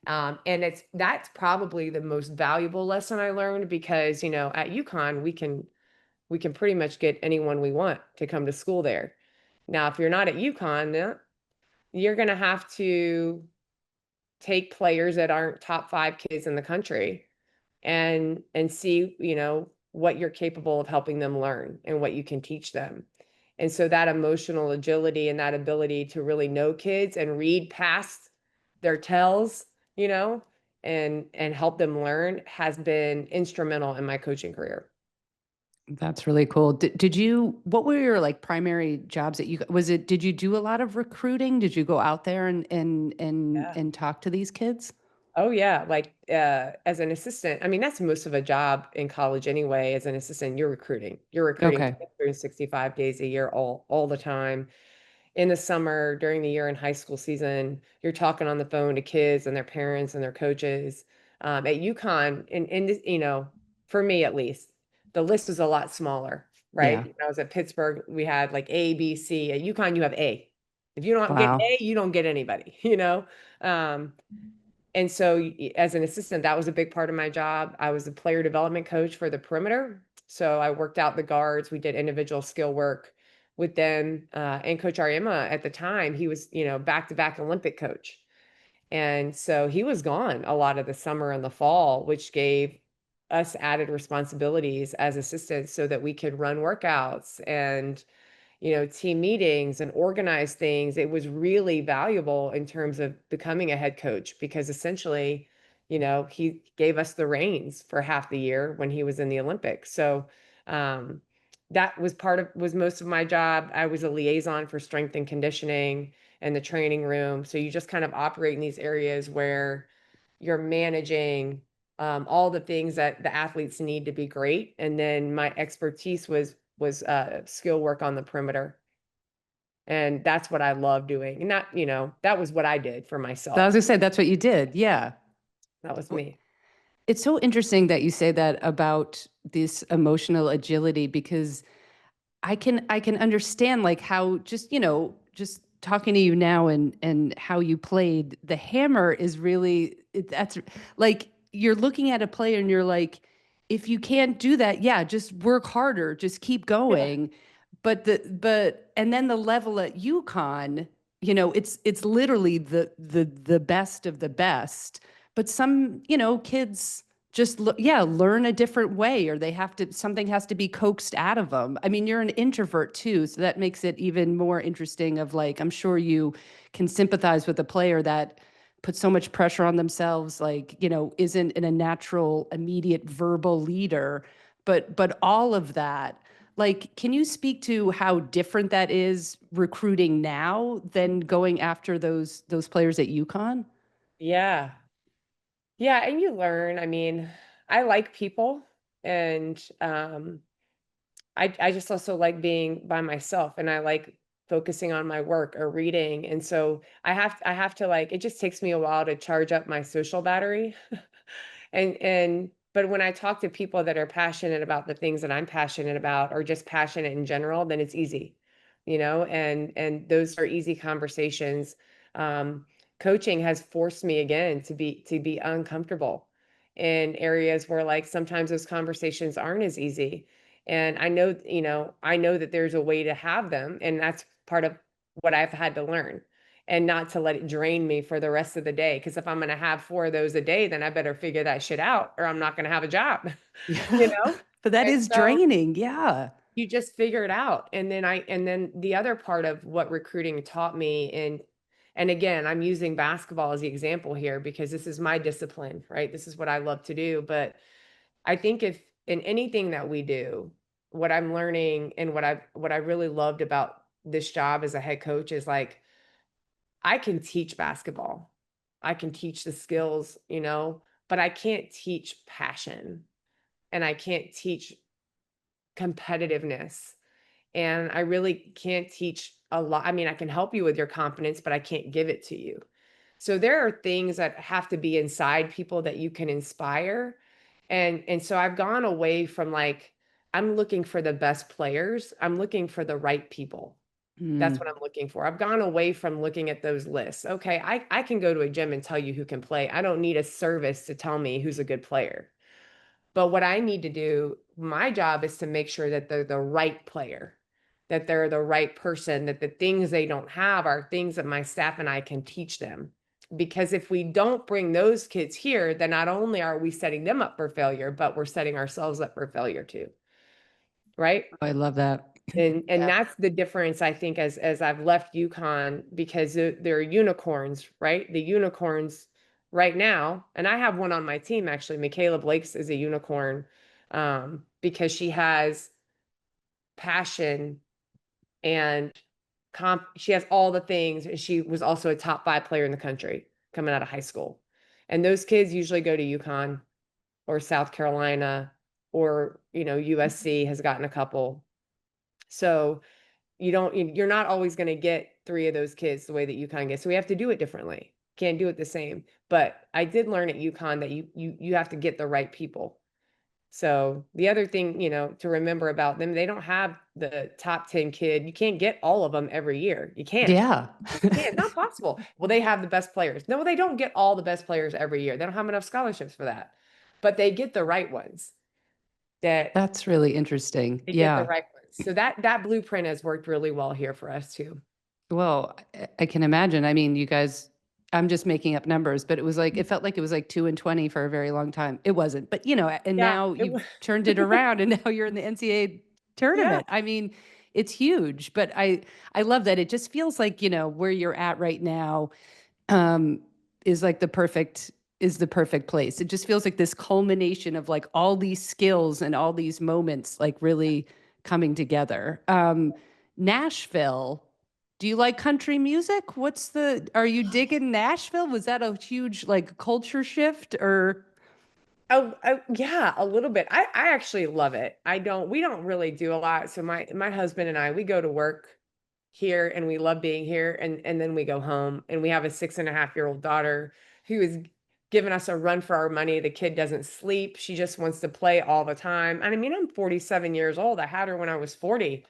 And that's probably the most valuable lesson I learned, because at UConn we can pretty much get anyone we want to come to school there. Now, if you're not at UConn, you're going to have to take players that aren't top 5 kids in the country and see what you're capable of helping them learn and what you can teach them. And so that emotional agility and that ability to really know kids and read past their tells, you know, and help them learn has been instrumental in my coaching career. that's really cool. What were your like primary jobs did you do a lot of recruiting? Did you go out there Yeah. and talk to these kids? Oh yeah, like as an assistant, I mean that's most of a job in college anyway. As an assistant, you're recruiting. You're recruiting Okay. 365 days a year, all the time. In the summer, during the year in high school season, you're talking on the phone to kids and their parents and their coaches. At UConn, and for me at least, the list is a lot smaller, right? Yeah. When I was at Pittsburgh, we had like A, B, C. At UConn, you have A. If you don't get Wow. A, you don't get anybody. Um, and so as an assistant, that was a big part of my job. I was a player development coach for the perimeter. So I worked out the guards. We did individual skill work with them. And Coach Ariema at the time, he was, back-to-back Olympic coach. And so he was gone a lot of the summer and the fall, which gave us added responsibilities as assistants so that we could run workouts and team meetings and organize things. It was really valuable in terms of becoming a head coach, because essentially, he gave us the reins for half the year when he was in the Olympics. So um, that was most of my job. I was a liaison for strength and conditioning and the training room. So you just kind of operate in these areas where you're managing all the things that the athletes need to be great. And then my expertise was skill work on the perimeter. And that's what I love doing. And that was what I did for So I was myself. gonna say that's what you did. Yeah. That was me. It's so interesting that you say that about this emotional agility because I can understand like how just, just talking to you now and how you played, the hammer is really that's like you're looking at a player and you're like, if you can't do that, yeah, just work harder, just keep Yeah. going. But and then the level at UConn, it's literally the best of the best. But some, kids just learn a different way, or they have to something has to be coaxed out of them. I mean, you're an introvert too, so that makes it even more interesting of like, I'm sure you can sympathize with a player that puts so much pressure on themselves, like, isn't in a natural immediate verbal leader, but all of that. Like, can you speak to how different that is recruiting now than going after those players at UConn? Yeah. Yeah, and you learn. I mean, I like people, and I just also like being by myself, and I like focusing on my work or reading. And so I have to like, it just takes me a while to charge up my social battery. And but when I talk to people that are passionate about the things that I'm passionate about, or just passionate in general, then it's easy, and those are easy conversations. Um, Coaching has forced me again to be uncomfortable in areas where, like, sometimes those conversations aren't as easy. And I know that there's a way to have them, and that's part of what I've had to learn, and not to let it drain me for the rest of the day. Because if I'm going to have four of those a day, then I better figure that shit out, or I'm not going to have a job, you Yeah. know? But that And is so draining. Yeah. you just figure it out. And then the other part of what recruiting taught me, and again, I'm using basketball as the example here because this is my discipline, right? This is what I love to do. But I think if in anything that we do, what I'm learning and what I really loved about this job as a head coach is, like, I can teach basketball. I can teach the skills, but I can't teach passion, and I can't teach competitiveness. And I really can't teach a lot. I mean, I can help you with your confidence, but I can't give it to you. So there are things that have to be inside people that you can inspire. And so I've gone away from, like, I'm looking for the best players. I'm looking for the right people. That's what Mm. I'm looking for. I've gone away from looking at those lists. Okay, I can go to a gym and tell you who can play. I don't need a service to tell me who's a good player. But what I need to do, my job is to make sure that they're the right player, that they're the right person, that the things they don't have are things that my staff and I can teach them. Because if we don't bring those kids here, then not only are we setting them up for failure, but we're setting ourselves up for failure too. Right. I love that. And Yeah. that's the difference, I think, as I've left UConn, because they're unicorns, right? The unicorns right now, and I have one on my team actually. Michaela Blake's is a unicorn, because she has passion and she has all the things, and she was also a top 5 player in the country coming out of high school. And those kids usually go to UConn or South Carolina, or USC has gotten a couple. So you're not always going to get 3 of those kids the way that UConn gets. So we have to do it differently. Can't do it the same. But I did learn at UConn that you have to get the right people. So the other thing, to remember about them, they don't have the top 10 kid. You can't get all of them every year. You can't. Yeah. You can't. It's not possible. Well, they have the best players. No, they don't get all the best players every year. They don't have enough scholarships for that. But they get the right ones. That That's really interesting. they get the Yeah. right ones. So that blueprint has worked really well here for us too. Well, I can imagine. I mean, you guys, I'm just making up numbers, but it felt like it was like 2-20 for a very long time. It wasn't, but and Yeah, now it you've was. turned it around and now you're in the NCAA Yeah. tournament. I mean, it's huge, but I love that. It just feels like, where you're at right now, um, is like the perfect place. It just feels like this culmination of like all these skills and all these moments like really coming together. Nashville, do you like country music? Are you digging Nashville? Was that a huge like culture shift or? Oh, yeah, a little bit. I actually love it. We don't really do a lot. So my husband and I, we go to work here, and we love being here, and then we go home, and we have a 6.5-year-old daughter who is giving us a run for our money. The kid doesn't sleep. She just wants to play all the time. And I mean, I'm 47 years old. I had her when I was 40.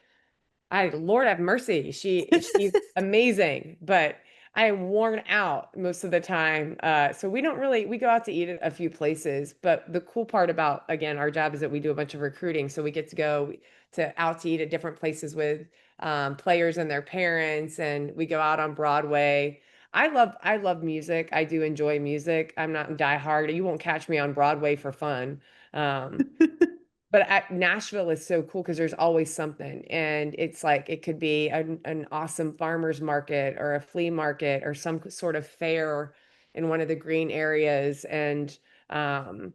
Lord have mercy. She's amazing, but I am worn out most of the time. So we go out to eat at a few places, but the cool part about, again, our job is that we do a bunch of recruiting. So we get to go to out to eat at different places with players and their parents, and we go out on Broadway. I love music. I do enjoy music. I'm not diehard. You won't catch me on Broadway for fun. Um, but Nashville is so cool because there's always something. And it's like it could be an awesome farmer's market or a flea market or some sort of fair in one of the green areas. Um,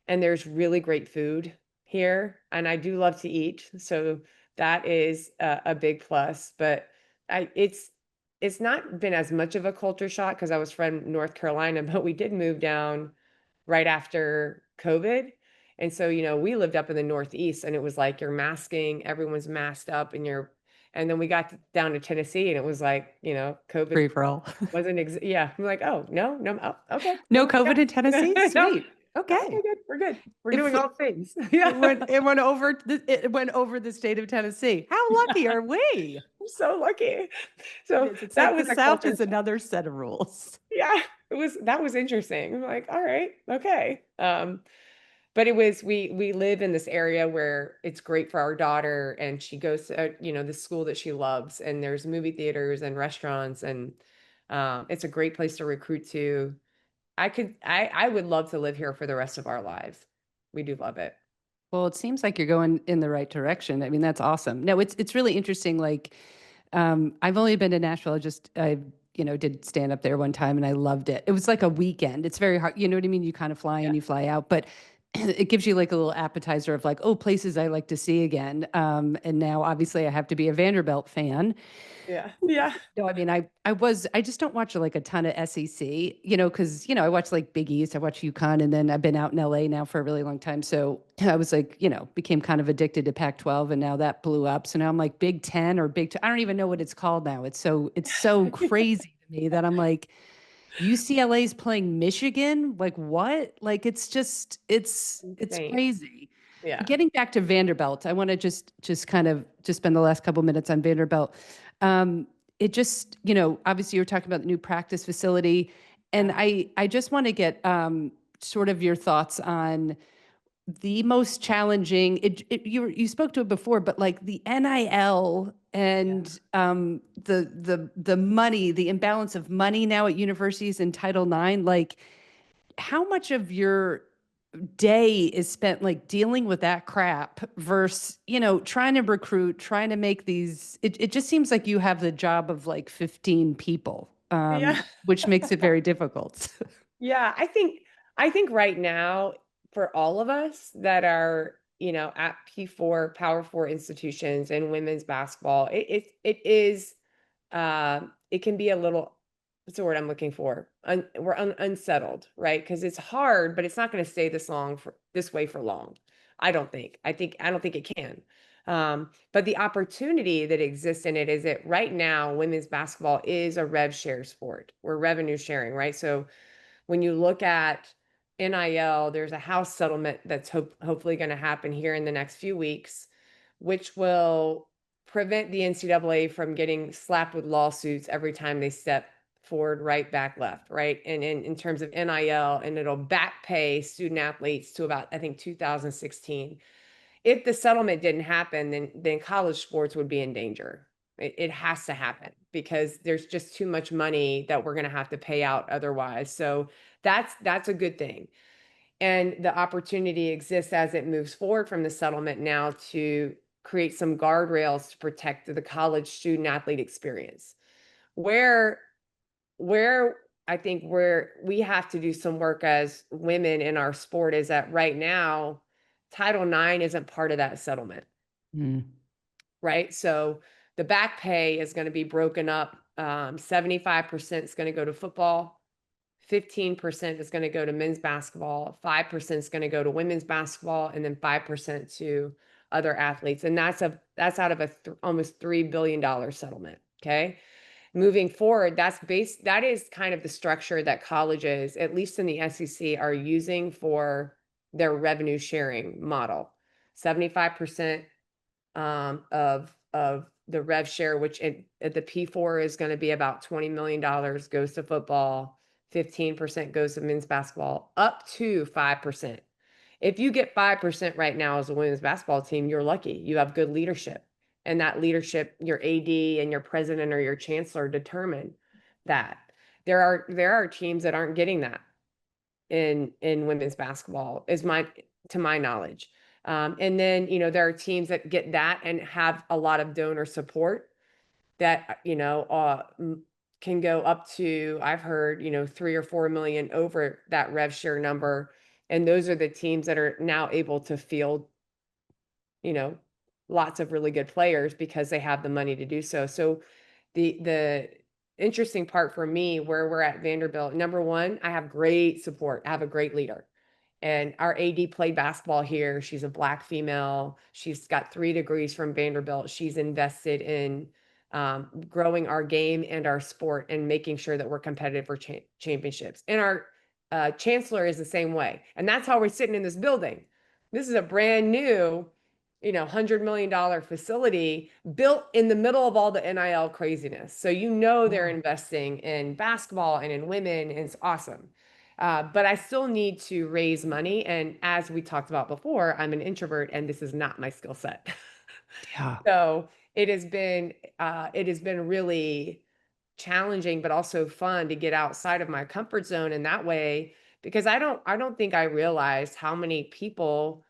and there's really great food here. And I do love to eat. So that is a big plus. But it's not been as much of a culture shock because I was from North Carolina, but we did move down right after COVID. And so, we lived up in the Northeast and it was like you're masking, everyone's masked up and then we got down to Tennessee and it was like, COVID Free for all. yeah. I'm like, oh, no, no. Oh, okay. No Cool. Yeah. COVID in Tennessee? No. Sweet. Okay, Okay. good. We're good. We're If doing all things. it Yeah. went over the state of Tennessee. How lucky are we? I'm so lucky. It So is. It's that like the was a South culture is shock. another set of rules. Yeah. That was interesting. I'm like, all right, okay. But we live in this area where it's great for our daughter and she goes to, the school that she loves and there's movie theaters and restaurants and it's a great place to recruit to. I would love to live here for the rest of our lives. We do love it. Well, it seems like you're going in the right direction. I mean, that's awesome. No, it's really interesting. Like, I've only been to Nashville. I did stand up there one time and I loved it. It was like a weekend. It's very hard. You know what I mean? You kind of fly Yeah. in, you fly out, but it gives you like a little appetizer of like, oh, places I like to see again. And now obviously I have to be a Vanderbilt fan. Yeah. Yeah. No, I mean, I just don't watch like a ton of SEC, because, I watch like Big East, I watch UConn, and then I've been out in LA now for a really long time. So I was like, became kind of addicted to Pac-12 and now that blew up. So now I'm like Big Ten or I don't even know what it's called now. It's so crazy to me that I'm like, UCLA's playing Michigan. Like what? Like it's Insane. crazy. But Yeah. getting back to Vanderbilt, I want to just kind of just spend the last couple minutes on Vanderbilt. It just, obviously you're talking about the new practice facility, and Yeah. I just want to get sort of your thoughts on the most challenging. You spoke to it before, but like the NIL Yeah. and the money, the imbalance of money now at universities in Title IX, like how much of your day is spent like dealing with that crap versus, trying to recruit, trying to make it just seems like you have the job of like 15 people, Yeah. which makes it very difficult. Yeah. I think right now for all of us that are, at P4, Power Four institutions and women's basketball, it can be a little, what's the word I'm looking for? We're unsettled, right? Because it's hard, but it's not going to stay this way for long. I don't think it can. But the opportunity that exists in it is that right now, women's basketball is a rev share sport. We're revenue sharing, right? So when you look at NIL, there's a House settlement that's hopefully going to happen here in the next few weeks, which will prevent the NCAA from getting slapped with lawsuits every time they step forward, right, back, left, right? And in terms of NIL, and it'll back pay student athletes to about, I think, 2016. If the settlement didn't happen, then college sports would be in danger. It has to happen because there's just too much money that we're going to have to pay out otherwise. So that's a good thing. And the opportunity exists as it moves forward from the settlement now to create some guardrails to protect the college student athlete experience. Where where I think where we have to do some work as women in our sport is that right now Title IX isn't part of that settlement, Mm. right? So the back pay is going to be broken up. 75% is going to go to football, 15% is going to go to men's basketball, 5% is going to go to women's basketball, and then 5% to other athletes. And that's out of almost $3 billion settlement. Okay. Moving forward, that is kind of the structure that colleges, at least in the SEC, are using for their revenue sharing model. 75% of the rev share, which at the P4 is going to be about $20 million, goes to football, 15% goes to men's basketball, up to 5%. If you get 5% right now as a women's basketball team, you're lucky. You have good leadership. And that leadership, your AD and your president or your chancellor determine that. There are teams that aren't getting that in women's basketball, to my knowledge. And then, there are teams that get that and have a lot of donor support that, can go up to, I've heard, 3 or 4 million over that rev share number. And those are the teams that are now able to field, you know, lots of really good players because they have the money to do so. So the interesting part for me where we're at Vanderbilt, number one, I have great support. I have a great leader. And our AD played basketball here. She's a Black female. She's got 3 degrees from Vanderbilt. She's invested in growing our game and our sport and making sure that we're competitive for championships. And our chancellor is the same way. And that's how we're sitting in this building. This is a brand new, $100 million facility built in the middle of all the NIL craziness. So, they're investing in basketball and in women, and it's awesome. But I still need to raise money. And as we talked about before, I'm an introvert and this is not my skill set. Yeah. So it has been really challenging, but also fun to get outside of my comfort zone in that way, because I don't think I realized how many people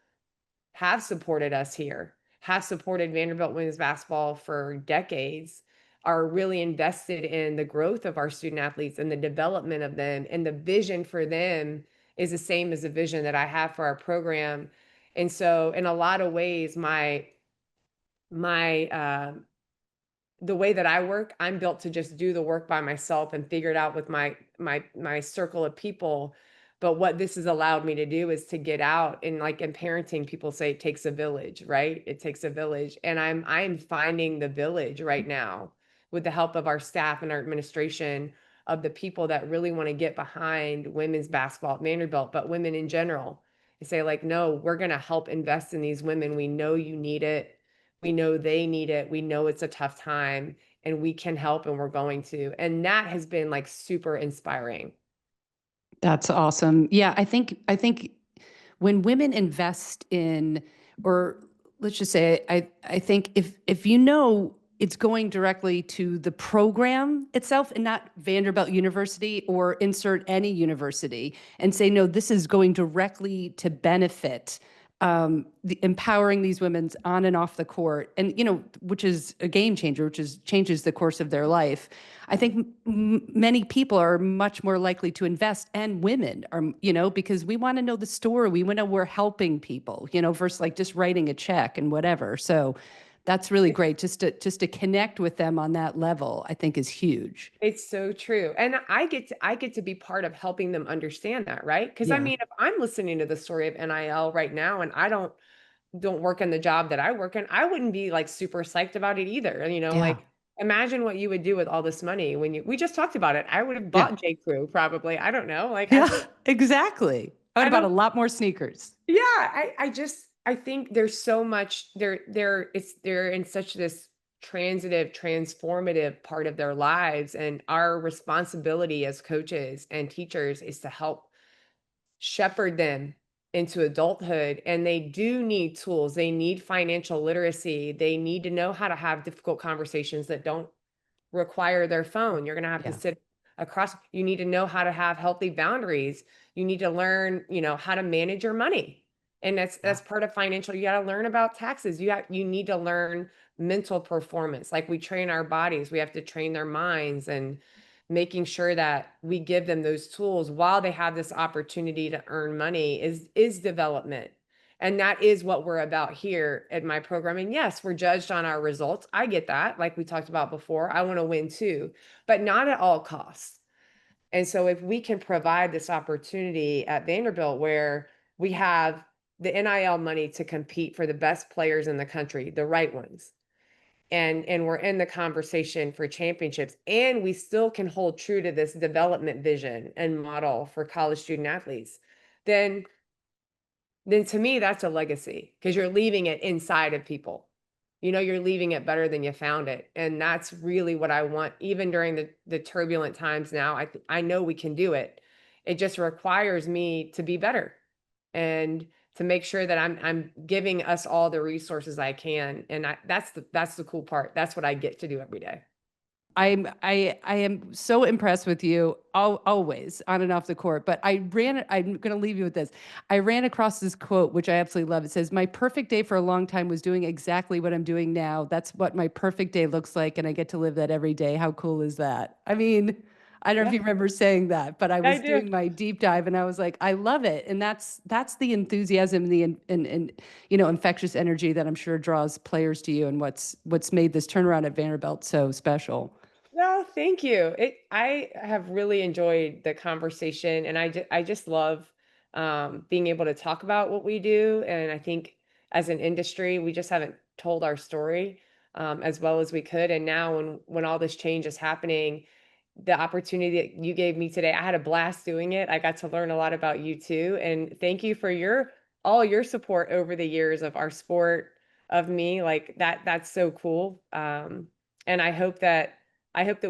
have supported us here, have supported Vanderbilt women's basketball for decades, are really invested in the growth of our student athletes and the development of them. And the vision for them is the same as the vision that I have for our program. And so in a lot of ways, my the way that I work, I'm built to just do the work by myself and figure it out with my circle of people. But what this has allowed me to do is to get out, and like in parenting, people say it takes a village, right? It takes a village. And I'm finding the village right now with the help of our staff and our administration, of the people that really want to get behind women's basketball at Vanderbilt, but women in general. They say, like, no, we're going to help invest in these women. We know you need it. We know they need it. We know it's a tough time and we can help, and we're going to. And that has been like super inspiring. That's awesome. Yeah, I think when women invest in, or let's just say, I think if it's going directly to the program itself and not Vanderbilt University or insert any university, and say, no, this is going directly to benefit empowering these women on and off the court, and which is a game changer, changes the course of their life. I think many people are much more likely to invest, and women are, because we want to know the story. We want to know we're helping people, versus like just writing a check and whatever. So that's really great. Just to connect with them on that level, I think is huge. It's so true. And I get to be part of helping them understand that, right? Because I Yeah. mean, if I'm listening to the story of NIL right now and I don't work in the job that I work in, I wouldn't be like super psyched about it either. Yeah. Like, imagine what you would do with all this money we just talked about it. I would have Yeah. bought J. Crew probably. I don't know. Like Yeah. Exactly. I would I have bought a don't lot more sneakers. yeah, I think there's so much they're in such this transformative part of their lives, and our responsibility as coaches and teachers is to help shepherd them into adulthood. And they do need tools. They need financial literacy. They need to know how to have difficult conversations that don't require their phone. You're going to have to Yeah. sit across. You need to know how to have healthy boundaries. You need to learn, how to manage your money. And that's Yeah. part of financial. You got to learn about taxes. You need to learn mental performance. Like we train our bodies, we have to train their minds, and making sure that we give them those tools while they have this opportunity to earn money is development. And that is what we're about here at my program. And yes, we're judged on our results. I get that. Like we talked about before, I want to win too, but not at all costs. And so if we can provide this opportunity at Vanderbilt where we have the NIL money to compete for the best players in the country, the right ones, and we're in the conversation for championships, and we still can hold true to this development vision and model for college student athletes, then to me, that's a legacy, because you're leaving it inside of people. you know you're leaving it better than you found it. And that's really what I want, even during the turbulent times now. I know we can do it. It just requires me to be better and to make sure that I'm giving us all the resources I can. And that's the cool part. That's what I get to do every day. I am so impressed with you always on and off the court. But I'm going to leave you with this. I ran across this quote, which I absolutely love. It says, "My perfect day for a long time was doing exactly what I'm doing now. That's what my perfect day looks like. And I get to live that every day. How cool is that?" I mean, I don't know if Yeah, you remember saying that, but I I was do. doing my deep dive and I was like, I love it. And that's the enthusiasm, the and infectious energy that I'm sure draws players to you, and what's made this turnaround at Vanderbilt so special. Well, thank you. I have really enjoyed the conversation, and I just love being able to talk about what we do. And I think as an industry, we just haven't told our story as well as we could. And now, when all this change is happening, the opportunity that you gave me today, I had a blast doing it. I got to learn a lot about you too, and thank you for your all your support over the years of our sport, of me. Like that, that's so cool. And I hope that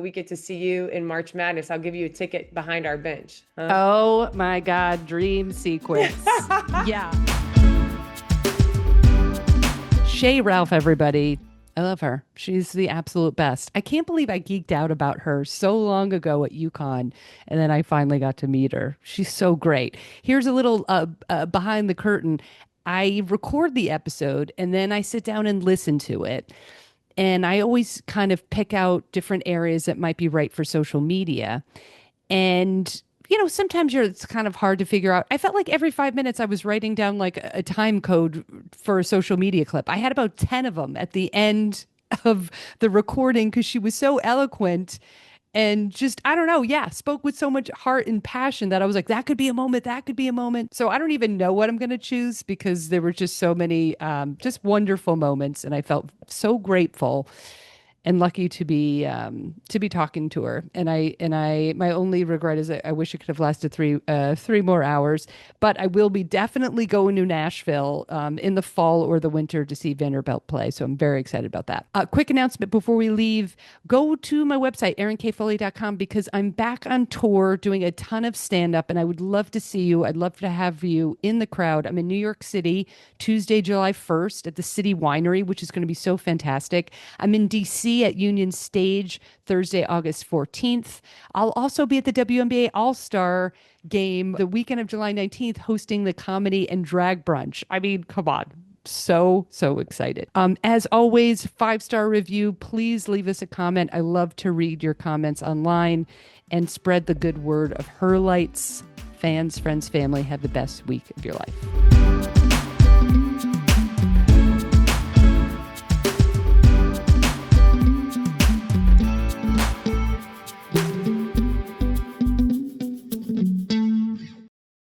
we get to see you in March Madness. I'll give you a ticket behind our bench. Huh? Oh my God, dream sequence. Yeah. Shea Ralph, everybody. I love her. She's the absolute best. I can't believe I geeked out about her so long ago at UConn, and then I finally got to meet her. She's so great. Here's a little behind the curtain. I record the episode and then I sit down and listen to it. And I always kind of pick out different areas that might be right for social media. And sometimes it's kind of hard to figure out. I felt like every 5 minutes I was writing down like a time code for a social media clip. I had about 10 of them at the end of the recording because she was so eloquent and just, I don't know, yeah, spoke with so much heart and passion that I was like, that could be a moment, that could be a moment. So I don't even know what I'm going to choose because there were just so many just wonderful moments. And I felt so grateful and lucky to be talking to her. And my only regret is I wish it could have lasted three more hours. But I will be definitely going to Nashville in the fall or the winter to see Vanderbilt play. So I'm very excited about that. Quick announcement before we leave: go to my website erinkfoley.com because I'm back on tour doing a ton of stand up, and I would love to see you. I'd love to have you in the crowd. I'm in New York City Tuesday, July 1st at the City Winery, which is going to be so fantastic. I'm in DC at Union Stage Thursday, August 14th. I'll also be at the WNBA All-Star game the weekend of July 19th, hosting the comedy and drag brunch. I mean, come on. So excited. As always, 5-star review. Please leave us a comment. I love to read your comments online and spread the good word of Her Lights. Fans, friends, family, have the best week of your life.